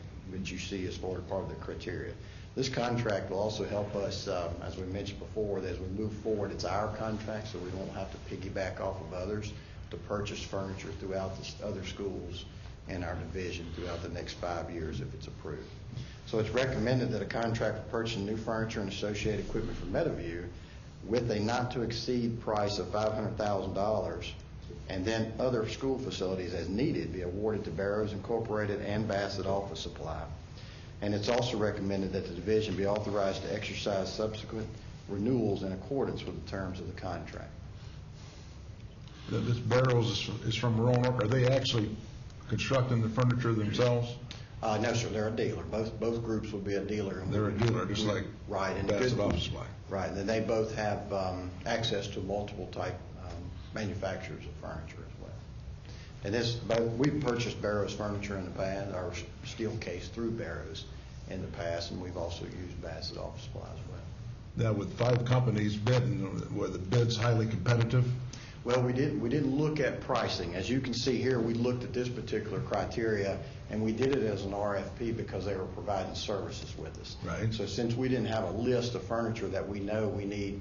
you see as part of the criteria. This contract will also help us, as we mentioned before, that as we move forward, it's our contract, so we don't have to piggyback off of others to purchase furniture throughout the other schools in our division throughout the next 5 years if it's approved. So it's recommended that a contract for purchasing new furniture and associated equipment for Meadowview with a not-to-exceed price of $500,000 and then other school facilities as needed be awarded to Barrows Incorporated and Bassett Office Supply. And it's also recommended that the division be authorized to exercise subsequent renewals in accordance with the terms of the contract. This Barrows is from Roanoke. Are they actually constructing the furniture themselves? No, sir. They're a dealer. Both groups will be a dealer. They're a dealer, just like right, and Bassett Office Supply. Right, and then they both have access to multiple type manufacturers of furniture as well. And we've purchased Barrows furniture in the past, our steel case through Barrows in the past, and we've also used Bassett Office Supply as well. Now, with 5 companies bidding, were the bids highly competitive? Well, we didn't look at pricing. As you can see here, we looked at this particular criteria, and we did it as an RFP because they were providing services with us. Right. So since we didn't have a list of furniture that we know we need,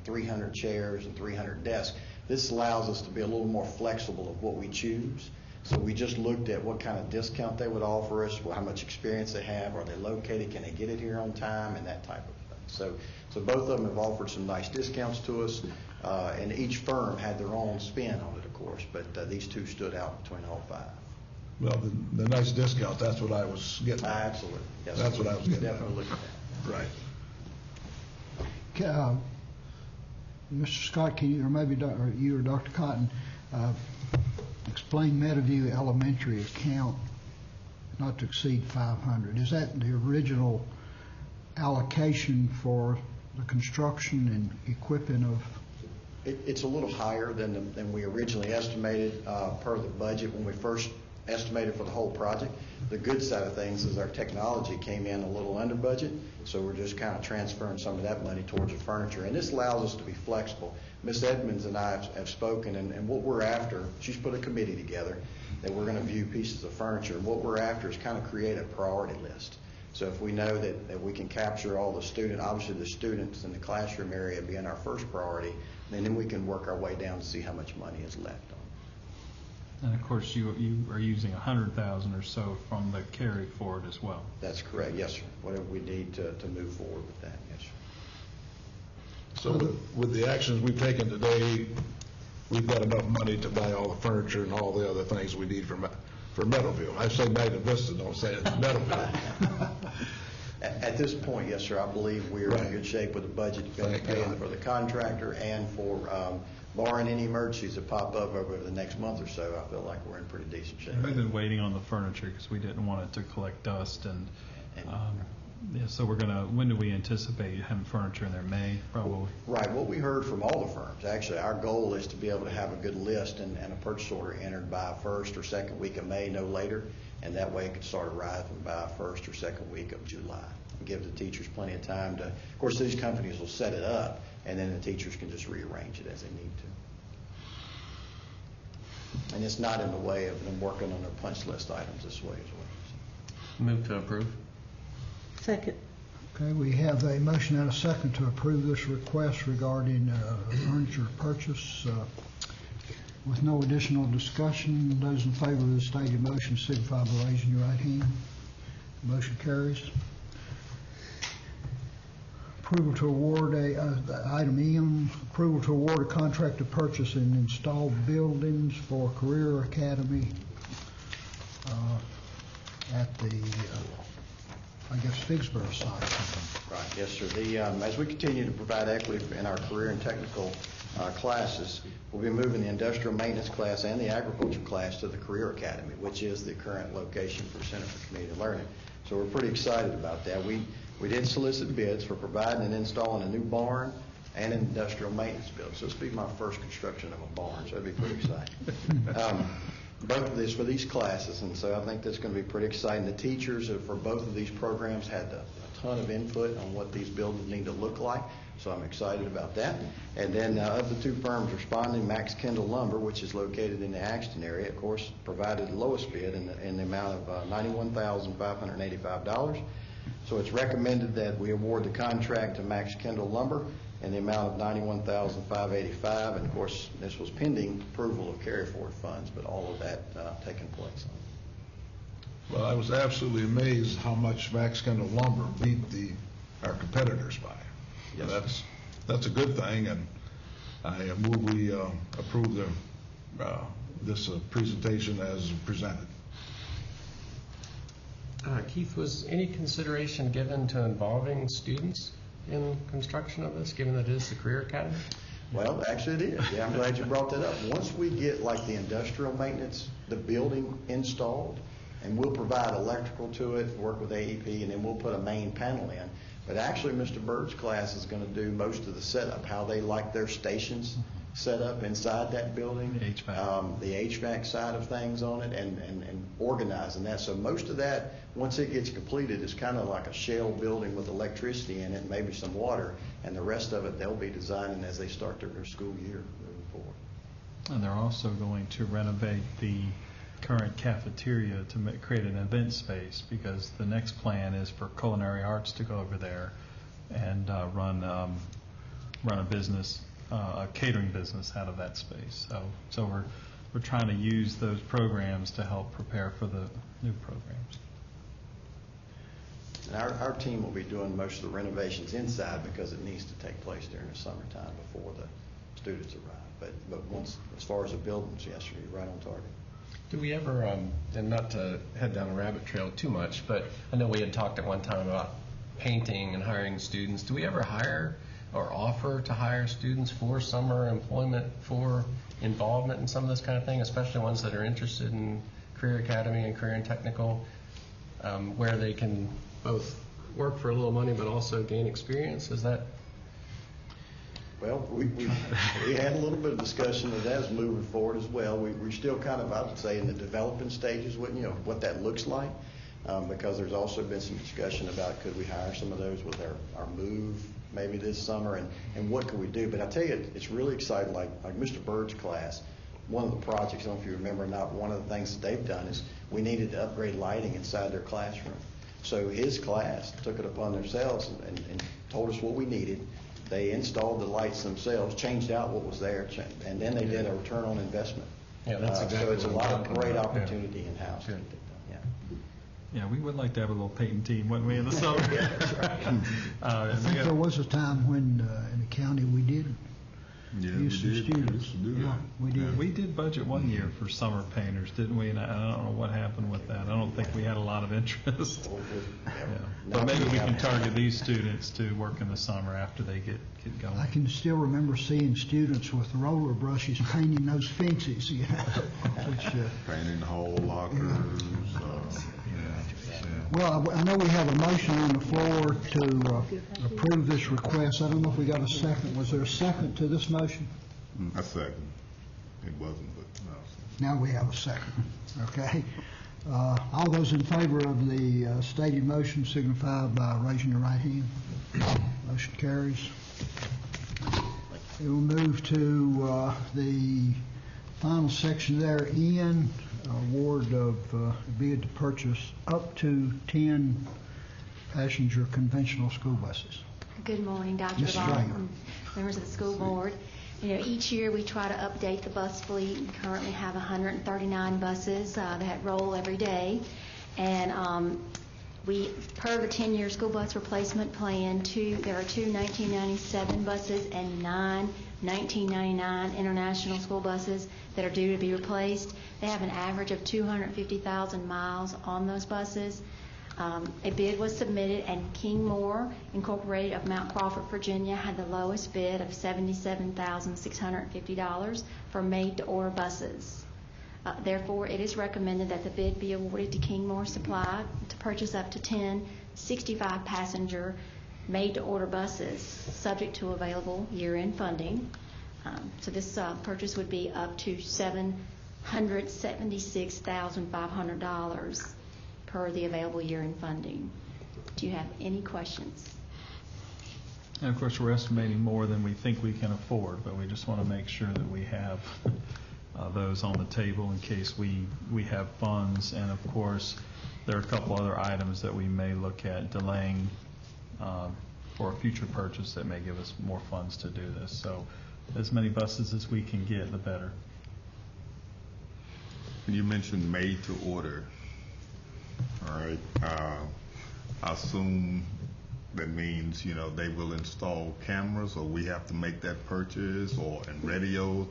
300 chairs and 300 desks, this allows us to be a little more flexible of what we choose. So we just looked at what kind of discount they would offer us, how much experience they have, are they located, can they get it here on time, and that type of thing. So both of them have offered some nice discounts to us, and each firm had their own spin on it, of course, but these 2 stood out between all 5. Well, the nice discount, that's what I was getting at. Absolutely. Yes, that's what I was getting definitely at. looked at that. Right. Mr. Scott, can you, or maybe you or Dr. Cotton, explain Meadowview Elementary account not to exceed 500? Is that the original allocation for the construction and equipping of It's a little higher than we originally estimated per the budget when we first estimated for the whole project. The good side of things is our technology came in a little under budget, so we're just kind of transferring some of that money towards the furniture. And this allows us to be flexible. Ms. Edmonds and I have spoken, and what we're after, she's put a committee together that we're going to view pieces of furniture. And what we're after is kind of create a priority list. So if we know that we can capture all the obviously the students in the classroom area being our first priority, then we can work our way down to see how much money is left on. And of course, you are using 100,000 or so from the carry forward as well. That's correct, yes, sir. Whatever we need to move forward with that, yes, sir. So with the actions we've taken today, we've got enough money to buy all the furniture and all the other things we need for Meadowville. I say Magna Vista, don't say it's Meadowville. At this point, yes, sir, I believe we're in good shape with the budget paying for the contractor and for barring any emergencies that pop up over the next month or so. I feel like we're in pretty decent shape. We've been waiting on the furniture because we didn't want it to collect dust, and so we're gonna. When do we anticipate having furniture in there? May, probably. Right. What we heard from all the firms, actually, our goal is to be able to have a good list and a purchase order entered by first or second week of May, no later, and that way it could start arriving by first or second week of July. And give the teachers plenty of time to. Of course, these companies will set it up, and then the teachers can just rearrange it as they need to. And it's not in the way of them working on their punch list items this way as well. Move to approve. Second. Okay, we have a motion and a second to approve this request regarding furniture purchase. With no additional discussion, those in favor of the stated motion signify by raising your right hand. Motion carries. Approval to award item M, approval to award a contract to purchase and install buildings for Career Academy at the, Figsboro site. Right, yes, sir. As we continue to provide equity in our career and technical classes, we'll be moving the industrial maintenance class and the agriculture class to the Career Academy, which is the current location for Center for Community Learning. So we're pretty excited about that. We did solicit bids for providing and installing a new barn and an industrial maintenance building. So this will be my first construction of a barn, so it'll be pretty exciting. Both of these for these classes, and so I think that's going to be pretty exciting. The teachers for both of these programs had a ton of input on what these buildings need to look like, so I'm excited about that. And then of the two firms responding, Max Kendall Lumber, which is located in the Axton area, of course, provided the lowest bid in the amount of $91,585. So it's recommended that we award the contract to Max Kendall Lumber in the amount of $91,585, and of course, this was pending approval of carry-forward funds, but all of that taking place. Well, I was absolutely amazed how much Max Kendall Lumber beat our competitors by. Yes. That's a good thing, and I move we approve this presentation as presented. Keith, was any consideration given to involving students in construction of this, given that it is the Career Academy? Well, actually it is. Yeah, I'm glad you brought that up. Once we get like the industrial maintenance, the building installed, and we'll provide electrical to it, work with AEP, and then we'll put a main panel in. But actually, Mr. Bird's class is going to do most of the setup, how they like their stations set up inside that building, the HVAC side of things on it, and organizing that. So most of that, once it gets completed, is kind of like a shell building with electricity in it, maybe some water, and the rest of it they'll be designing as they start their school year moving forward. And they're also going to renovate the current cafeteria to create an event space, because the next plan is for culinary arts to go over there and run a business, a catering business out of that space. So we're trying to use those programs to help prepare for the new programs. And our team will be doing most of the renovations inside because it needs to take place during the summertime before the students arrive. But once, as far as the buildings, yes, you're right on target. Do we ever, and not to head down a rabbit trail too much, but I know we had talked at one time about painting and hiring students. Do we ever hire or offer to hire students for summer employment, for involvement in some of this kind of thing, especially ones that are interested in Career Academy and Career and Technical, where they can both work for a little money but also gain experience? Is that? Well, we had a little bit of discussion of that as moving forward as well. We're still kind of, I would say, in the developing stages, what that looks like, because there's also been some discussion about could we hire some of those with our move maybe this summer, and what could we do. But I tell you, it's really exciting, like Mr. Bird's class. One of the projects, I don't know if you remember or not, one of the things that they've done is we needed to upgrade lighting inside their classroom. So his class took it upon themselves and told us what we needed. They installed the lights themselves, changed out what was there, and then they did a return on investment. Yeah, that's exactly so it's a what I'm lot of talking great about. opportunity in-house. Good. Yeah, we would like to have a little painting team, wouldn't we, in the summer? I think there was a time when in the county we did use some students. Yeah, we did. We did budget one year for summer painters, didn't we? And I don't know what happened with that. I don't think we had a lot of interest. But maybe we can target these students to work in the summer after they get going. I can still remember seeing students with roller brushes painting those fences, which, painting the whole lockers. Well, I know we have a motion on the floor to approve this request. I don't know if we got a second. Was there a second to this motion? A second. It wasn't, but no. Now we have a second. Okay. All those in favor of the stated motion signify by raising your right hand. Motion carries. We will move to the final section there, Ian. Award of bid to purchase up to 10 passenger conventional school buses. Good morning, Dr. Ms. Ball, Strayer. members of the school board. Each year we try to update the bus fleet. We currently have 139 buses that roll every day. And we, per the 10-year school bus replacement plan, there are 2 1997 buses and 9 1999 international school buses that are due to be replaced. They have an average of 250,000 miles on those buses. A bid was submitted, and King Moore Incorporated of Mount Crawford, Virginia, had the lowest bid of $77,650 for made-to-order buses. Therefore, it is recommended that the bid be awarded to King Moore Supply to purchase up to 10 65-passenger made-to-order buses, subject to available year-end funding. So this purchase would be up to $776,500 per the available year-end funding. Do you have any questions? And of course, we're estimating more than we think we can afford, but we just want to make sure that we have those on the table in case we have funds. And of course, there are a couple other items that we may look at delaying for a future purchase that may give us more funds to do this. So as many buses as we can get, the better. You mentioned made to order. All right. I assume that means, they will install cameras, or we have to make that purchase, and radios.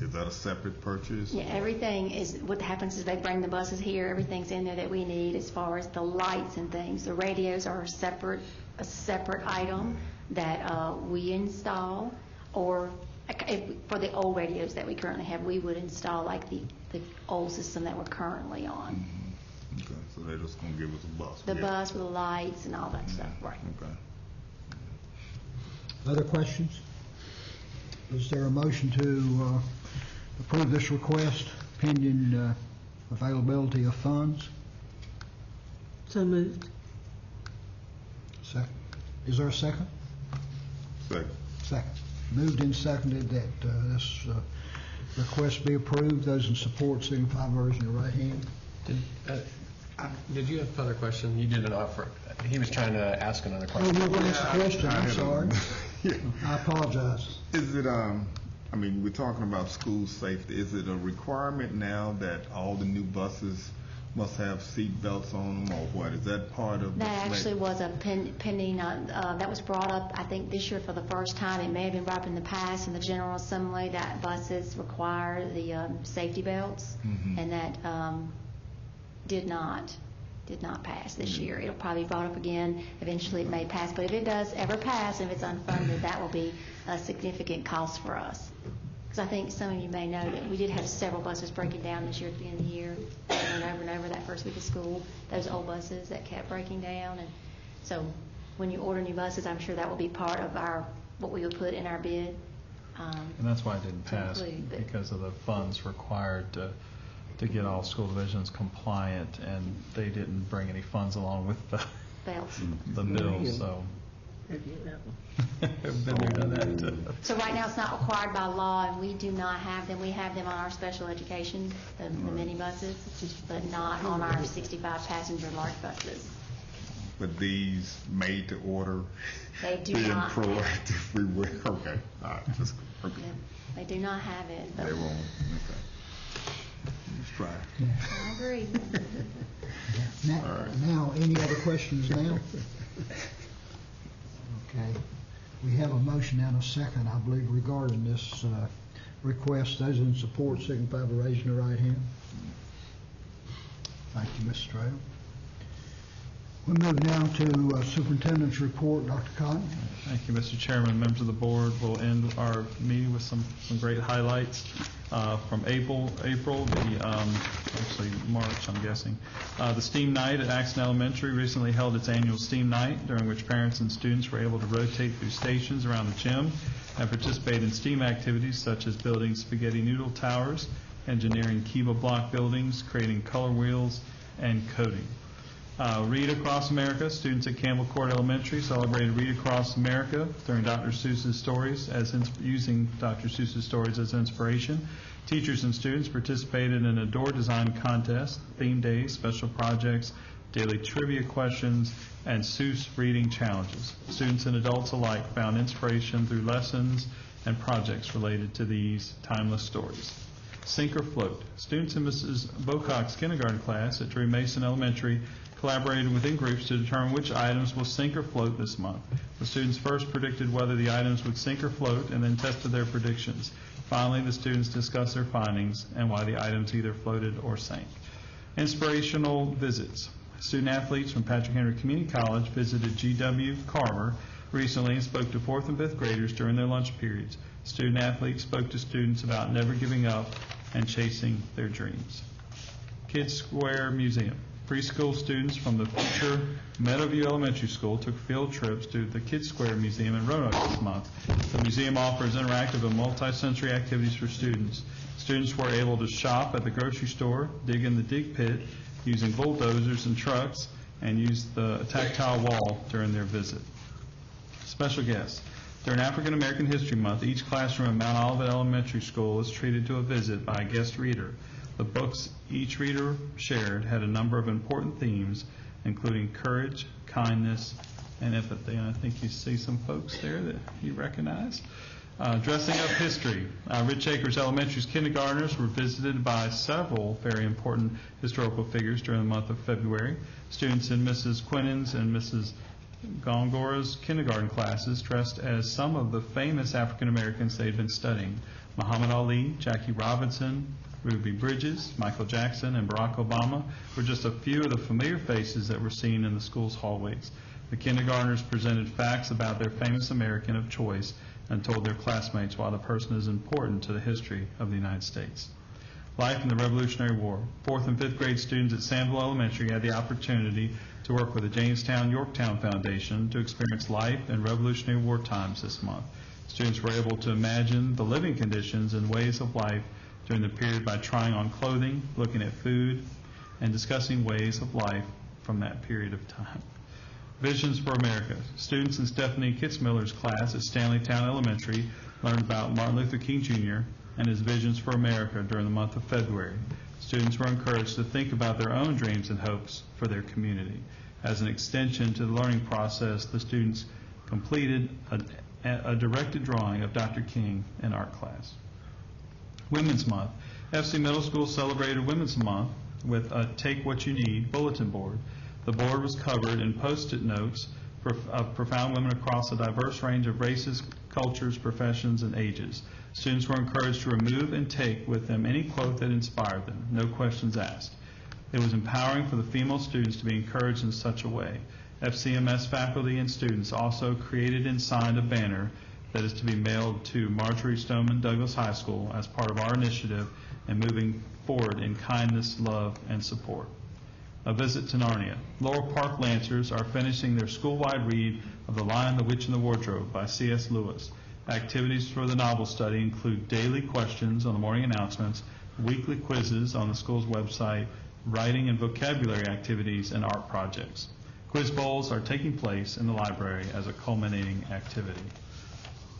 Is that a separate purchase? Yeah, everything is, what happens is they bring the buses here, everything's in there that we need as far as the lights and things. The radios are a separate item that we install, or for the old radios that we currently have, we would install like the old system that we're currently on. Mm-hmm. Okay, so they're just going to give us a bus. The bus with the lights and all that stuff, right. Okay. Other questions? Is there a motion to approve this request pending availability of funds? So moved. Second. Is there a second? Second. Second. Moved and seconded that this request be approved. Those in support signify by raising your right hand. Did you have further question? You did an offer. He was trying to ask another question. Oh, you want to ask a question? I'm sorry. I apologize. Is it, we're talking about school safety. Is it a requirement now that all the new buses must have seat belts on them, or what? Is that part of That actually was a pending, that was brought up, I think, this year for the first time. It may have been brought up in the past in the General Assembly that buses require the safety belts, and that did not pass this year. It'll probably be brought up again. Eventually it may pass, but if it does ever pass, and if it's unfunded, that will be a significant cost for us. Because I think some of you may know that we did have several buses breaking down this year at the end of the year, over and over that first week of school, those old buses that kept breaking down. And so when you order new buses, I'm sure that will be part of what we will put in our bid, And that's why it didn't pass, because of the funds required to get all school divisions compliant, and they didn't bring any funds along with the bill, so. I've been there, done that. So right now, it's not required by law, and we do not have them. We have them on our special education, the minibuses, but not on our 65-passenger large buses. But these made to order, They do being not. proactive, we will, okay, all right, just, okay. They do not have it. They won't, okay. Let's try. I agree. Now, any other questions now? Okay. We have a motion and a second, I believe, regarding this request. Those in support signify by raising the right hand. Thank you, Mr. Trail. We move now to Superintendent's report. Dr. Cotton. Thank you, Mr. Chairman. Members of the board, we'll end our meeting with some great highlights from April, actually March, I'm guessing. The STEAM Night at Axon Elementary recently held its annual STEAM Night, during which parents and students were able to rotate through stations around the gym and participate in STEAM activities such as building spaghetti noodle towers, engineering Kiva block buildings, creating color wheels, and coding. Read Across America. Students at Campbell Court Elementary celebrated Read Across America during Dr. Seuss's stories, using Dr. Seuss's stories as inspiration. Teachers and students participated in a door design contest, theme days, special projects, daily trivia questions, and Seuss reading challenges. Students and adults alike found inspiration through lessons and projects related to these timeless stories. Sink or Float. Students in Mrs. Bocock's kindergarten class at Drew Mason Elementary collaborated within groups to determine which items will sink or float this month. The students first predicted whether the items would sink or float and then tested their predictions. Finally, the students discussed their findings and why the items either floated or sank. Inspirational visits. Student athletes from Patrick Henry Community College visited G.W. Carver recently and spoke to 4th and 5th graders during their lunch periods. Student athletes spoke to students about never giving up and chasing their dreams. Kids Square Museum. Preschool students from the future Meadowview Elementary School took field trips to the Kids Square Museum in Roanoke this month. The museum offers interactive and multi-sensory activities for students. Students were able to shop at the grocery store, dig in the dig pit using bulldozers and trucks, and use the tactile wall during their visit. Special guests. During African American History Month, each classroom at Mount Olivet Elementary School was treated to a visit by a guest reader. The books each reader shared had a number of important themes, including courage, kindness, and empathy. And I think you see some folks there that you recognize. Dressing up history. Rich Acres Elementary's kindergartners were visited by several very important historical figures during the month of February. Students in Mrs. Quinnen's and Mrs. Gongora's kindergarten classes dressed as some of the famous African Americans they'd been studying. Muhammad Ali, Jackie Robinson, Ruby Bridges, Michael Jackson, and Barack Obama were just a few of the familiar faces that were seen in the school's hallways. The kindergartners presented facts about their famous American of choice and told their classmates why the person is important to the history of the United States. Life in the Revolutionary War. 4th and 5th grade students at Sandville Elementary had the opportunity to work with the Jamestown-Yorktown Foundation to experience life in Revolutionary War times this month. Students were able to imagine the living conditions and ways of life during the period by trying on clothing, looking at food, and discussing ways of life from that period of time. Visions for America. Students in Stephanie Kitzmiller's class at Stanleytown Elementary learned about Martin Luther King Jr. and his visions for America during the month of February. Students were encouraged to think about their own dreams and hopes for their community. As an extension to the learning process, the students completed a directed drawing of Dr. King in art class. Women's Month. FC Middle School celebrated Women's Month with a Take What You Need bulletin board. The board was covered in Post-it notes of profound women across a diverse range of races, cultures, professions, and ages. Students were encouraged to remove and take with them any quote that inspired them, no questions asked. It was empowering for the female students to be encouraged in such a way. FCMS faculty and students also created and signed a banner that is to be mailed to Marjorie Stoneman Douglas High School as part of our initiative in moving forward in kindness, love, and support. A visit to Narnia. Laurel Park Lancers are finishing their school-wide read of The Lion, the Witch, and the Wardrobe by C.S. Lewis. Activities for the novel study include daily questions on the morning announcements, weekly quizzes on the school's website, writing and vocabulary activities, and art projects. Quiz bowls are taking place in the library as a culminating activity.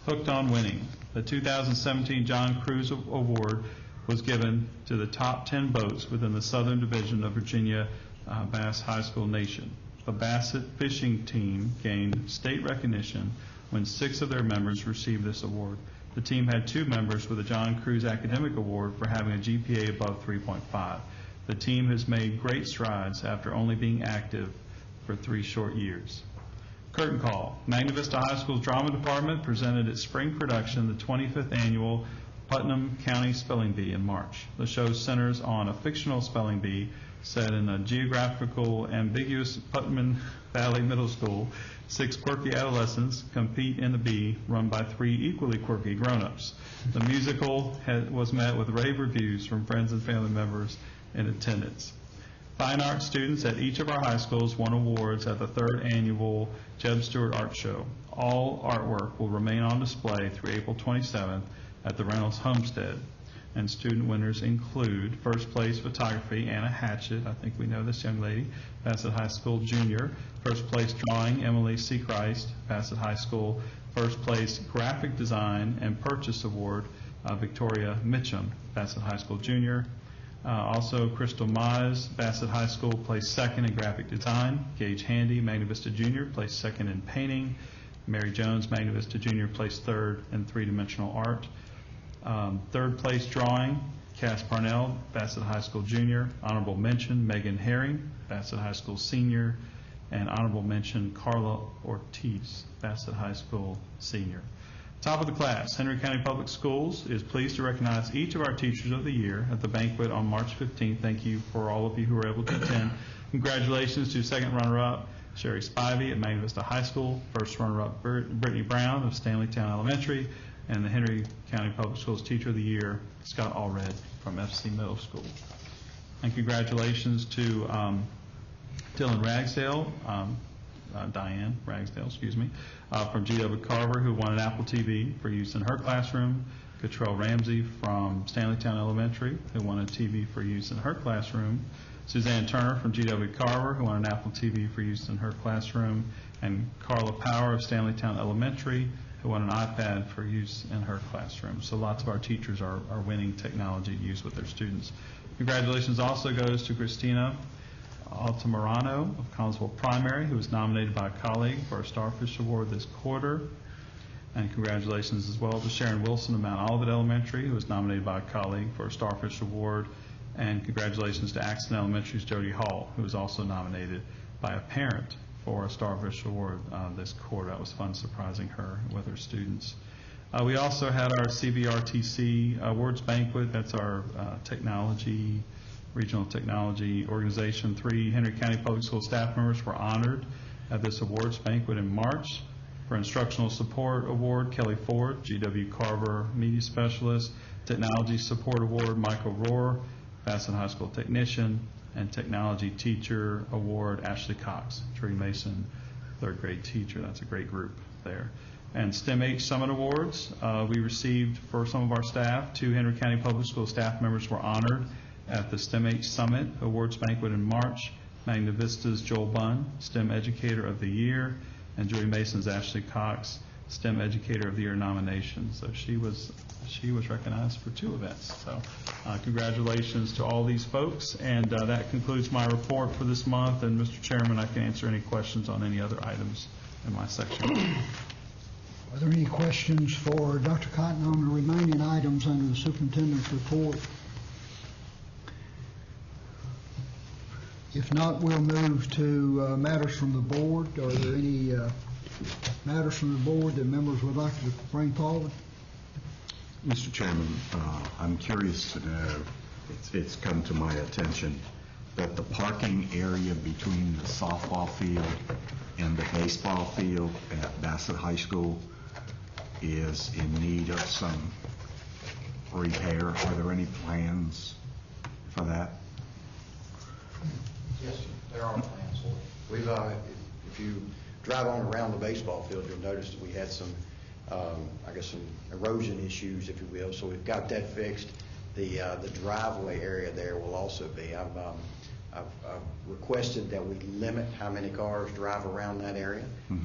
Hooked on Winning. The 2017 John Cruz Award was given to the top 10 boats within the Southern Division of Virginia Bass High School Nation. The Bassett fishing team gained state recognition when 6 of their members received this award. The team had 2 members with a John Cruz Academic Award for having a GPA above 3.5. The team has made great strides after only being active for 3 short years. Curtain Call. Magna Vista High School's Drama Department presented its spring production, the 25th Annual Putnam County Spelling Bee, in March. The show centers on a fictional spelling bee set in a geographical ambiguous Putnam Valley Middle School. 6 quirky adolescents compete in the bee, run by 3 equally quirky grown-ups. The musical was met with rave reviews from friends and family members in attendance. Fine arts students at each of our high schools won awards at the 3rd Annual Jeb Stewart Art Show. All artwork will remain on display through April 27th at the Reynolds Homestead. And student winners include first place photography, Anna Hatchett, I think we know this young lady, Bassett High School junior. First place drawing, Emily Seachrist, Bassett High School. First place graphic design and purchase award, Victoria Mitchum, Bassett High School junior. Also, Crystal Mize, Bassett High School, placed 2nd in graphic design. Gage Handy, Magna Vista Junior, placed 2nd in painting. Mary Jones, Magna Vista Junior, placed 3rd in 3-dimensional art. 3rd place drawing, Cass Parnell, Bassett High School Junior. Honorable mention, Megan Herring, Bassett High School Senior. And honorable mention, Carla Ortiz, Bassett High School Senior. Top of the class, Henry County Public Schools is pleased to recognize each of our Teachers of the Year at the banquet on March 15th. Thank you for all of you who were able to attend. Congratulations to 2nd runner-up, Sherry Spivey at Magna Vista High School, 1st runner-up, Brittany Brown of Stanleytown Elementary, and the Henry County Public Schools Teacher of the Year, Scott Allred from FC Middle School. And congratulations to Dylan Ragsdale, Diane Ragsdale, from G.W. Carver, who won an Apple TV for use in her classroom. Cottrell Ramsey from Stanleytown Elementary, who won a TV for use in her classroom. Suzanne Turner from G.W. Carver, who won an Apple TV for use in her classroom. And Carla Power of Stanleytown Elementary, who won an iPad for use in her classroom. So lots of our teachers are winning technology to use with their students. Congratulations also goes to Christina Altamirano of Collinsville Primary, who was nominated by a colleague for a Starfish Award this quarter. And congratulations as well to Sharon Wilson of Mount Olivet Elementary, who was nominated by a colleague for a Starfish Award. And congratulations to Axton Elementary's Jody Hall, who was also nominated by a parent for a Starfish Award this quarter. That was fun, surprising her with her students. We also had our CVRTC Awards Banquet. That's our regional technology organization. 3 Henry County Public School staff members were honored at this awards banquet in March. For Instructional Support Award, Kelly Ford, G.W. Carver Media Specialist. Technology Support Award, Michael Rohr, Bassett High School Technician. And Technology Teacher Award, Ashley Cox, Tree Mason, 3rd grade teacher. That's a great group there. And STEM H Summit Awards, we received for some of our staff. 2 Henry County Public School staff members were honored at the STEM H Summit Awards Banquet in March. Magna Vista's Joel Bunn, STEM Educator of the Year, and Joy Mason's Ashley Cox, STEM Educator of the Year nomination. So she was recognized for 2 events. So congratulations to all these folks. And that concludes my report for this month. And Mr. Chairman, I can answer any questions on any other items in my section. Are there any questions for Dr. Cotton on the remaining items under the superintendent's report? If not, we'll move to matters from the board. Are there any matters from the board that members would like to bring forward? Mr. Chairman, I'm curious to know, it's come to my attention that the parking area between the softball field and the baseball field at Bassett High School is in need of some repair. Are there any plans for that? Yes, there are plans for it. We've, if you drive on around the baseball field, you'll notice that we had some I guess some erosion issues, if you will. So we've got that fixed. The driveway area there will also be. I've requested that we limit how many cars drive around that area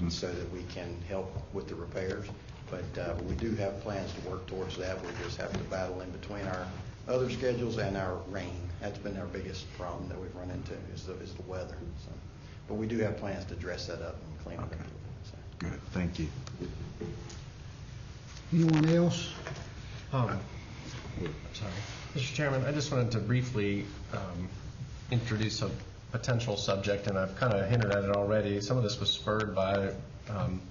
so that we can help with the repairs. But we do have plans to work towards that. We just have to battle in between our other schedules and our rain. That's been our biggest problem that we've run into is the weather. So, but we do have plans to dress that up and clean it up a little bit. So. Good, thank you. Anyone else? Sorry. Mr. Chairman, I just wanted to briefly introduce a potential subject, and I've kind of hinted at it already. Some of this was spurred by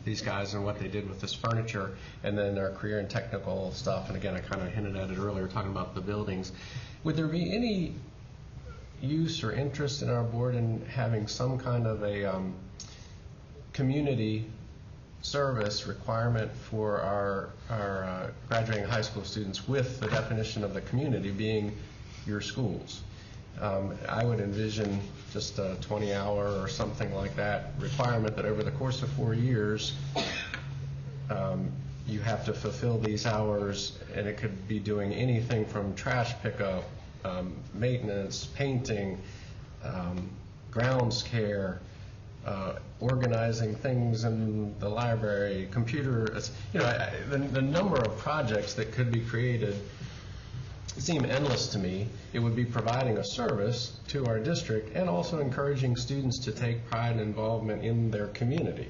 these guys and what they did with this furniture, and then our career and technical stuff. And again, I kind of hinted at it earlier, talking about the buildings. Would there be any use or interest in our board in having some kind of a community service requirement for our graduating high school students, with the definition of the community being your schools? I would envision just a 20-hour or something like that requirement that over the course of 4 years you have to fulfill these hours, and it could be doing anything from trash pickup, maintenance, painting, grounds care, organizing things in the library, computers. The number of projects that could be created seem endless to me. It would be providing a service to our district and also encouraging students to take pride and involvement in their community.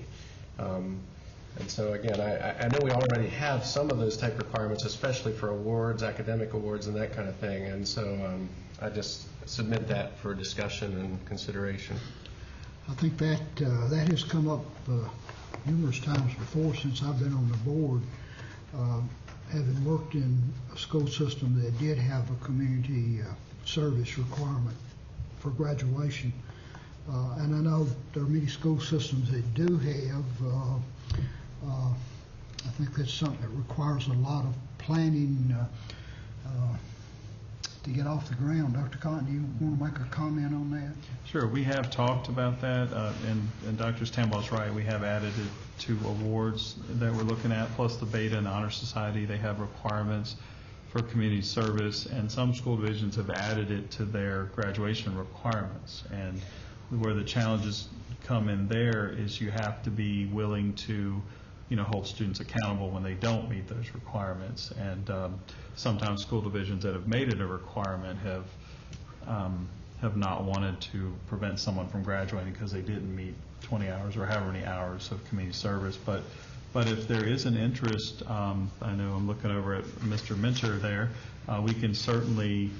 And so again, I know we already have some of those type requirements, especially for awards, academic awards, and that kind of thing. And so I just submit that for discussion and consideration. I think that that has come up numerous times before since I've been on the board. Having worked in a school system that did have a community service requirement for graduation. And I know there are many school systems that do have. I think that's something that requires a lot of planning to get off the ground. Dr. Cotton, do you want to make a comment on that? Sure. We have talked about that, and Dr. Stambaugh's right. We have added it to awards that we're looking at, plus the Beta and Honor Society. They have requirements for community service, and some school divisions have added it to their graduation requirements. And where the challenges come in there is you have to be willing to hold students accountable when they don't meet those requirements. And sometimes school divisions that have made it a requirement have not wanted to prevent someone from graduating because they didn't meet 20 hours or however many hours of community service. But if there is an interest, I know I'm looking over at Mr. Minter there, we can certainly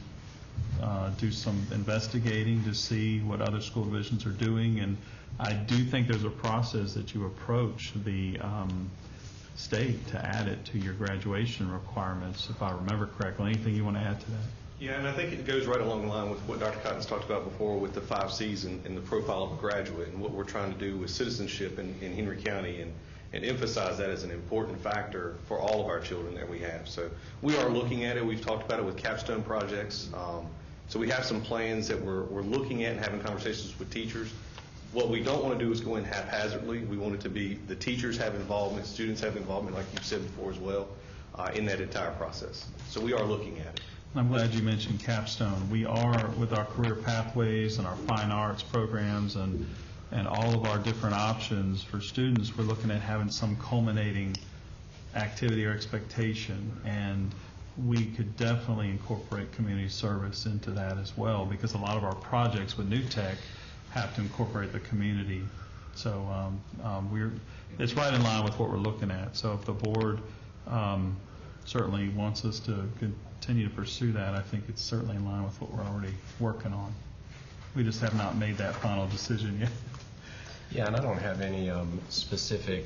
do some investigating to see what other school divisions are doing. And I do think there's a process that you approach the state to add it to your graduation requirements, if I remember correctly. Anything you want to add to that? Yeah, and I think it goes right along the line with what Dr. Cotton's talked about before with the 5 C's and the profile of a graduate, and what we're trying to do with citizenship in Henry County, and emphasize that as an important factor for all of our children that we have. So we are looking at it. We've talked about it with capstone projects. So we have some plans that we're looking at and having conversations with teachers. What we don't want to do is go in haphazardly. We want it to be the teachers have involvement, students have involvement, like you've said before as well, in that entire process. So we are looking at it. I'm glad you mentioned capstone. We are, with our career pathways and our fine arts programs and all of our different options for students, we're looking at having some culminating activity or expectation, and we could definitely incorporate community service into that as well, because a lot of our projects with New Tech have to incorporate the community. So it's right in line with what we're looking at. So if the board certainly wants us to continue to pursue that, I think it's certainly in line with what we're already working on. We just have not made that final decision yet. Yeah, and I don't have any specific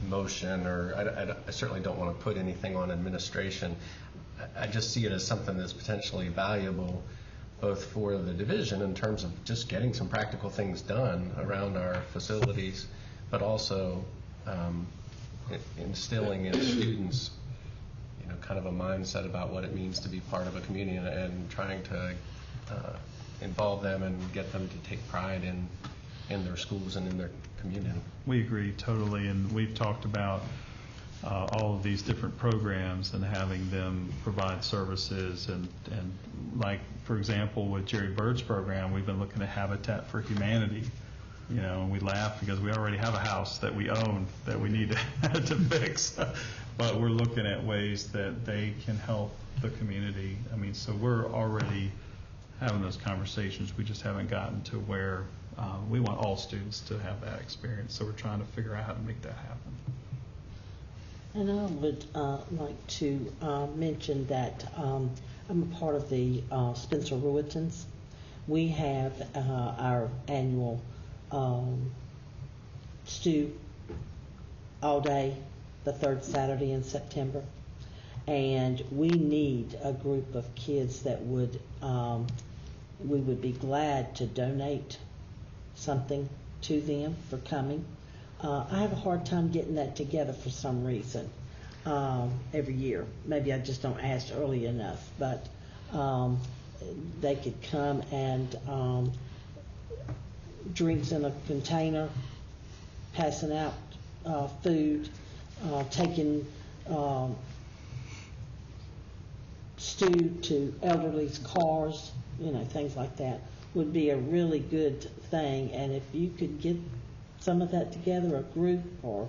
motion, or I certainly don't want to put anything on administration. I just see it as something that's potentially valuable both for the division in terms of just getting some practical things done around our facilities, but also instilling in students kind of a mindset about what it means to be part of a community, and trying to involve them and get them to take pride in their schools and in their community. We agree totally, and we've talked about all of these different programs and having them provide services. And like, for example, with Jerry Bird's program, we've been looking at Habitat for Humanity. You know, and we laugh because we already have a house that we own that we need to fix. But we're looking at ways that they can help the community. I mean, so we're already having those conversations. We just haven't gotten to where we want all students to have that experience. So we're trying to figure out how to make that happen. And I would like to mention that I'm a part of the Spencer Ruitons. We have our annual stew all day, the third Saturday in September. And we need a group of kids that would, we would be glad to donate something to them for coming. I have a hard time getting that together for some reason every year. Maybe I just don't ask early enough, but they could come and drinks in a container, passing out food, taking stew to elderly's cars, you know, things like that would be a really good thing. And if you could get some of that together, a group, or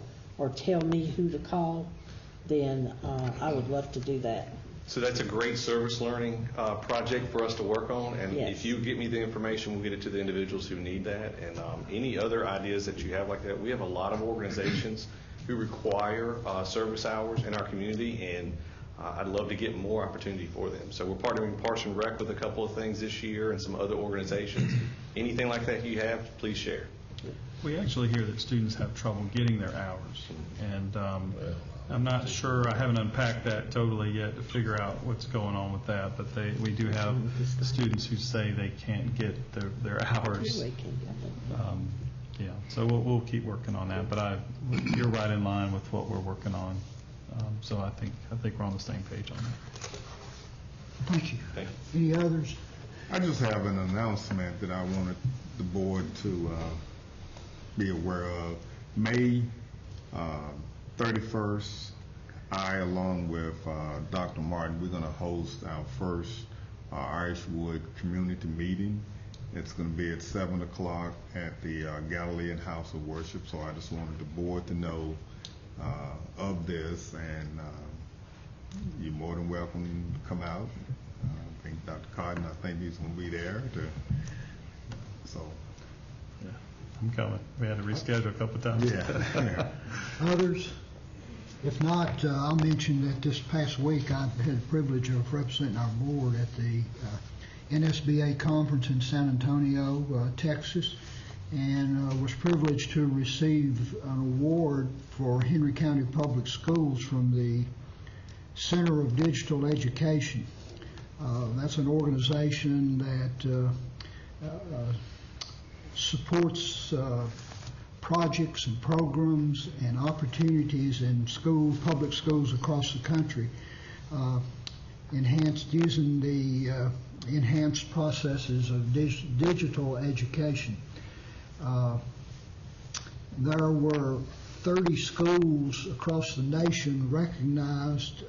tell me who to call, then I would love to do that. So that's a great service learning project for us to work on, and Yes. if you get me the information, we'll get it to the individuals who need that. And any other ideas that you have like that, we have a lot of organizations who require service hours in our community, and I'd love to get more opportunity for them. So we're partnering with Parks and Rec with a couple of things this year and some other organizations. Anything like that you have, please share. We actually hear that students have trouble getting their hours, and I'm not sure, I haven't unpacked that totally yet to figure out what's going on with that, but we do have students who say they can't get their hours. Yeah, so we'll keep working on that, but you're right in line with what we're working on. So I think we're on the same page on that. Thank you. Thank you. Any others? I just have an announcement that I wanted the board to be aware of. May 31st, I, along with Dr. Martin, we're going to host our first Irishwood community meeting. It's going to be at 7 o'clock at the Galilean House of Worship, so I just wanted the board to know of this, and you're more than welcome to come out. I think Dr. Cotton, I think he's going to be there. So. Yeah, I'm coming. We had to reschedule a couple of times. Yeah. Others? If not, I'll mention that this past week I've had the privilege of representing our board at the NSBA conference in San Antonio, Texas, and was privileged to receive an award for Henry County Public Schools from the Center of Digital Education. That's an organization that supports projects and programs and opportunities in public schools across the country, using the enhanced processes of digital education. There were 30 schools across the nation recognized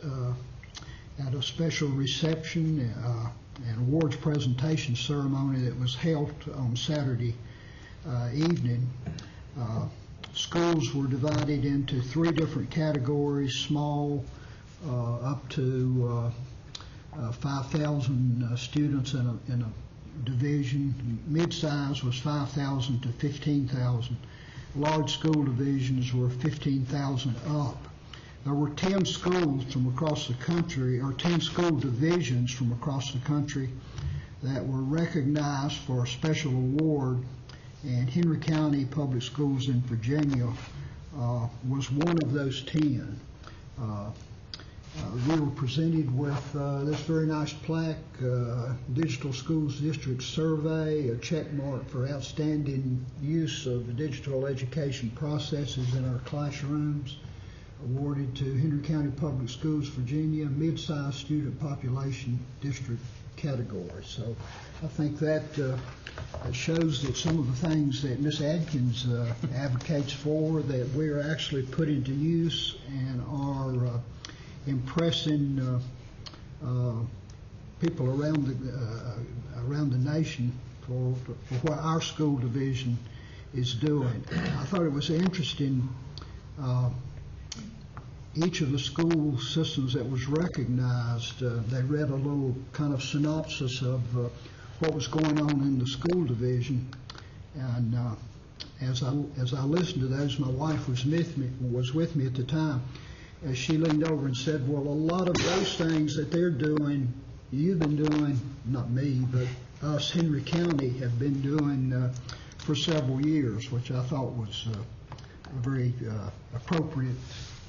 at a special reception and awards presentation ceremony that was held on Saturday evening. Schools were divided into 3 different categories: small up to 5,000 students in a division. Mid-size was 5,000 to 15,000. Large school divisions were 15,000 up. There were 10 schools from across the country, or 10 school divisions from across the country, that were recognized for a special award, and Henry County Public Schools in Virginia was one of those 10. We were presented with this very nice plaque, Digital Schools District Survey, a check mark for outstanding use of digital education processes in our classrooms, awarded to Henry County Public Schools, Virginia, mid-sized student population district category. So I think that it shows that some of the things that Ms. Adkins advocates for, that we're actually putting to use and are impressing people around the nation for what our school division is doing. I thought it was interesting. Each of the school systems that was recognized, they read a little kind of synopsis of what was going on in the school division. And as I listened to those, my wife was with me at the time. As she leaned over and said, well, a lot of those things that they're doing, you've been doing, not me, but us, Henry County, have been doing for several years, which I thought was a very appropriate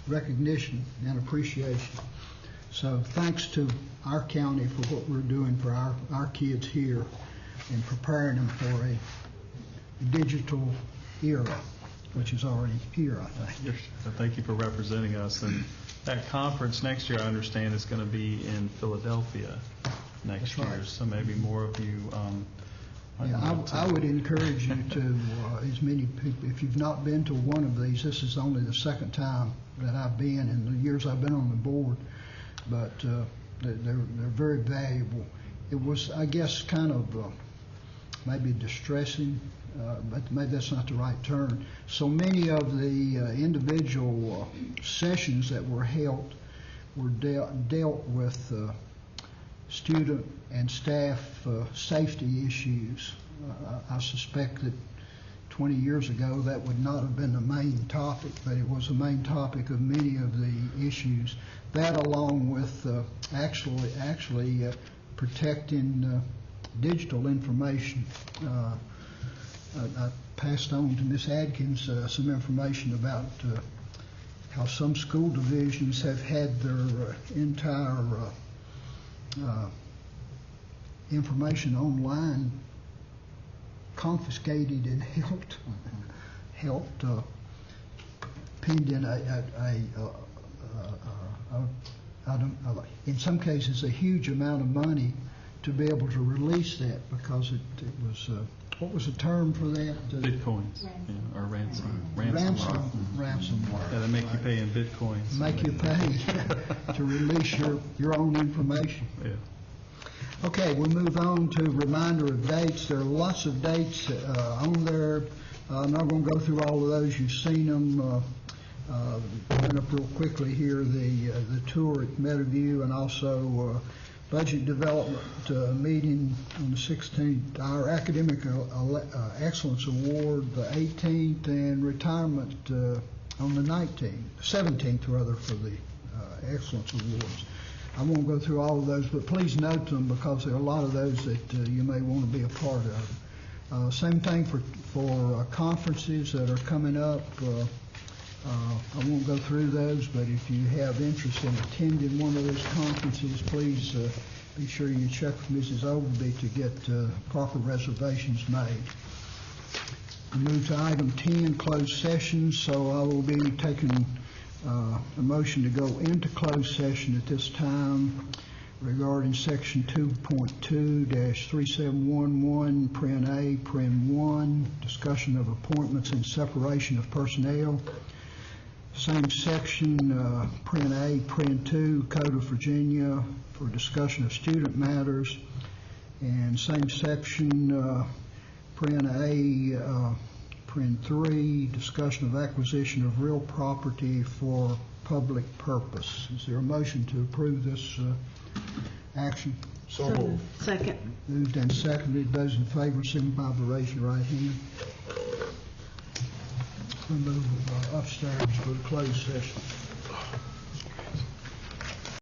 recognition and appreciation. So thanks to our county for what we're doing for our kids here and preparing them for a digital era, which is already here, I think. So thank you for representing us. And that conference next year, I understand, is going to be in Philadelphia next year. Right. So maybe more of you. I would encourage you to, as many people, if you've not been to one of these, this is only the second time that I've been in the years I've been on the board, but they're very valuable. It was, I guess, kind of maybe distressing, but maybe that's not the right term. So many of the individual sessions that were held were dealt with student and staff safety issues. I suspect that 20 years ago that would not have been the main topic, but it was the main topic of many of the issues. That, along with actually protecting digital information. I passed on to Ms. Adkins some information about how some school divisions have had their entire information online confiscated and helped pending in some cases a huge amount of money to be able to release that, because it was what was the term for that? Bitcoins. Yeah, or ransomware. Ransomware. Yeah, they make you pay in Bitcoins. Make you pay to release your own information. Yeah. Okay, we move on to reminder of dates. There are lots of dates on there. I'm not going to go through all of those. You've seen them. Run up real quickly here. The tour at Meadowview, and also budget development meeting on the 16th. Our academic excellence award the 18th, and retirement on the 17th rather, for the excellence awards. I won't go through all of those, but please note them, because there are a lot of those that you may want to be a part of. Same thing for conferences that are coming up. I won't go through those, but if you have interest in attending one of those conferences, please be sure you check with Mrs. Overby to get proper reservations made. We move to item 10, closed sessions. So I will be taking a motion to go into closed session at this time regarding section 2.2-3711, Pren A, Pren 1, discussion of appointments and separation of personnel. Same section, Pren A, Pren 2, Code of Virginia, for discussion of student matters. And same section, Pren A, Pren 3, discussion of acquisition of real property for public purpose. Is there a motion to approve this action? So moved. Second. Moved and seconded. Those in favor signify by raising your right hand. We move upstairs for the closed session.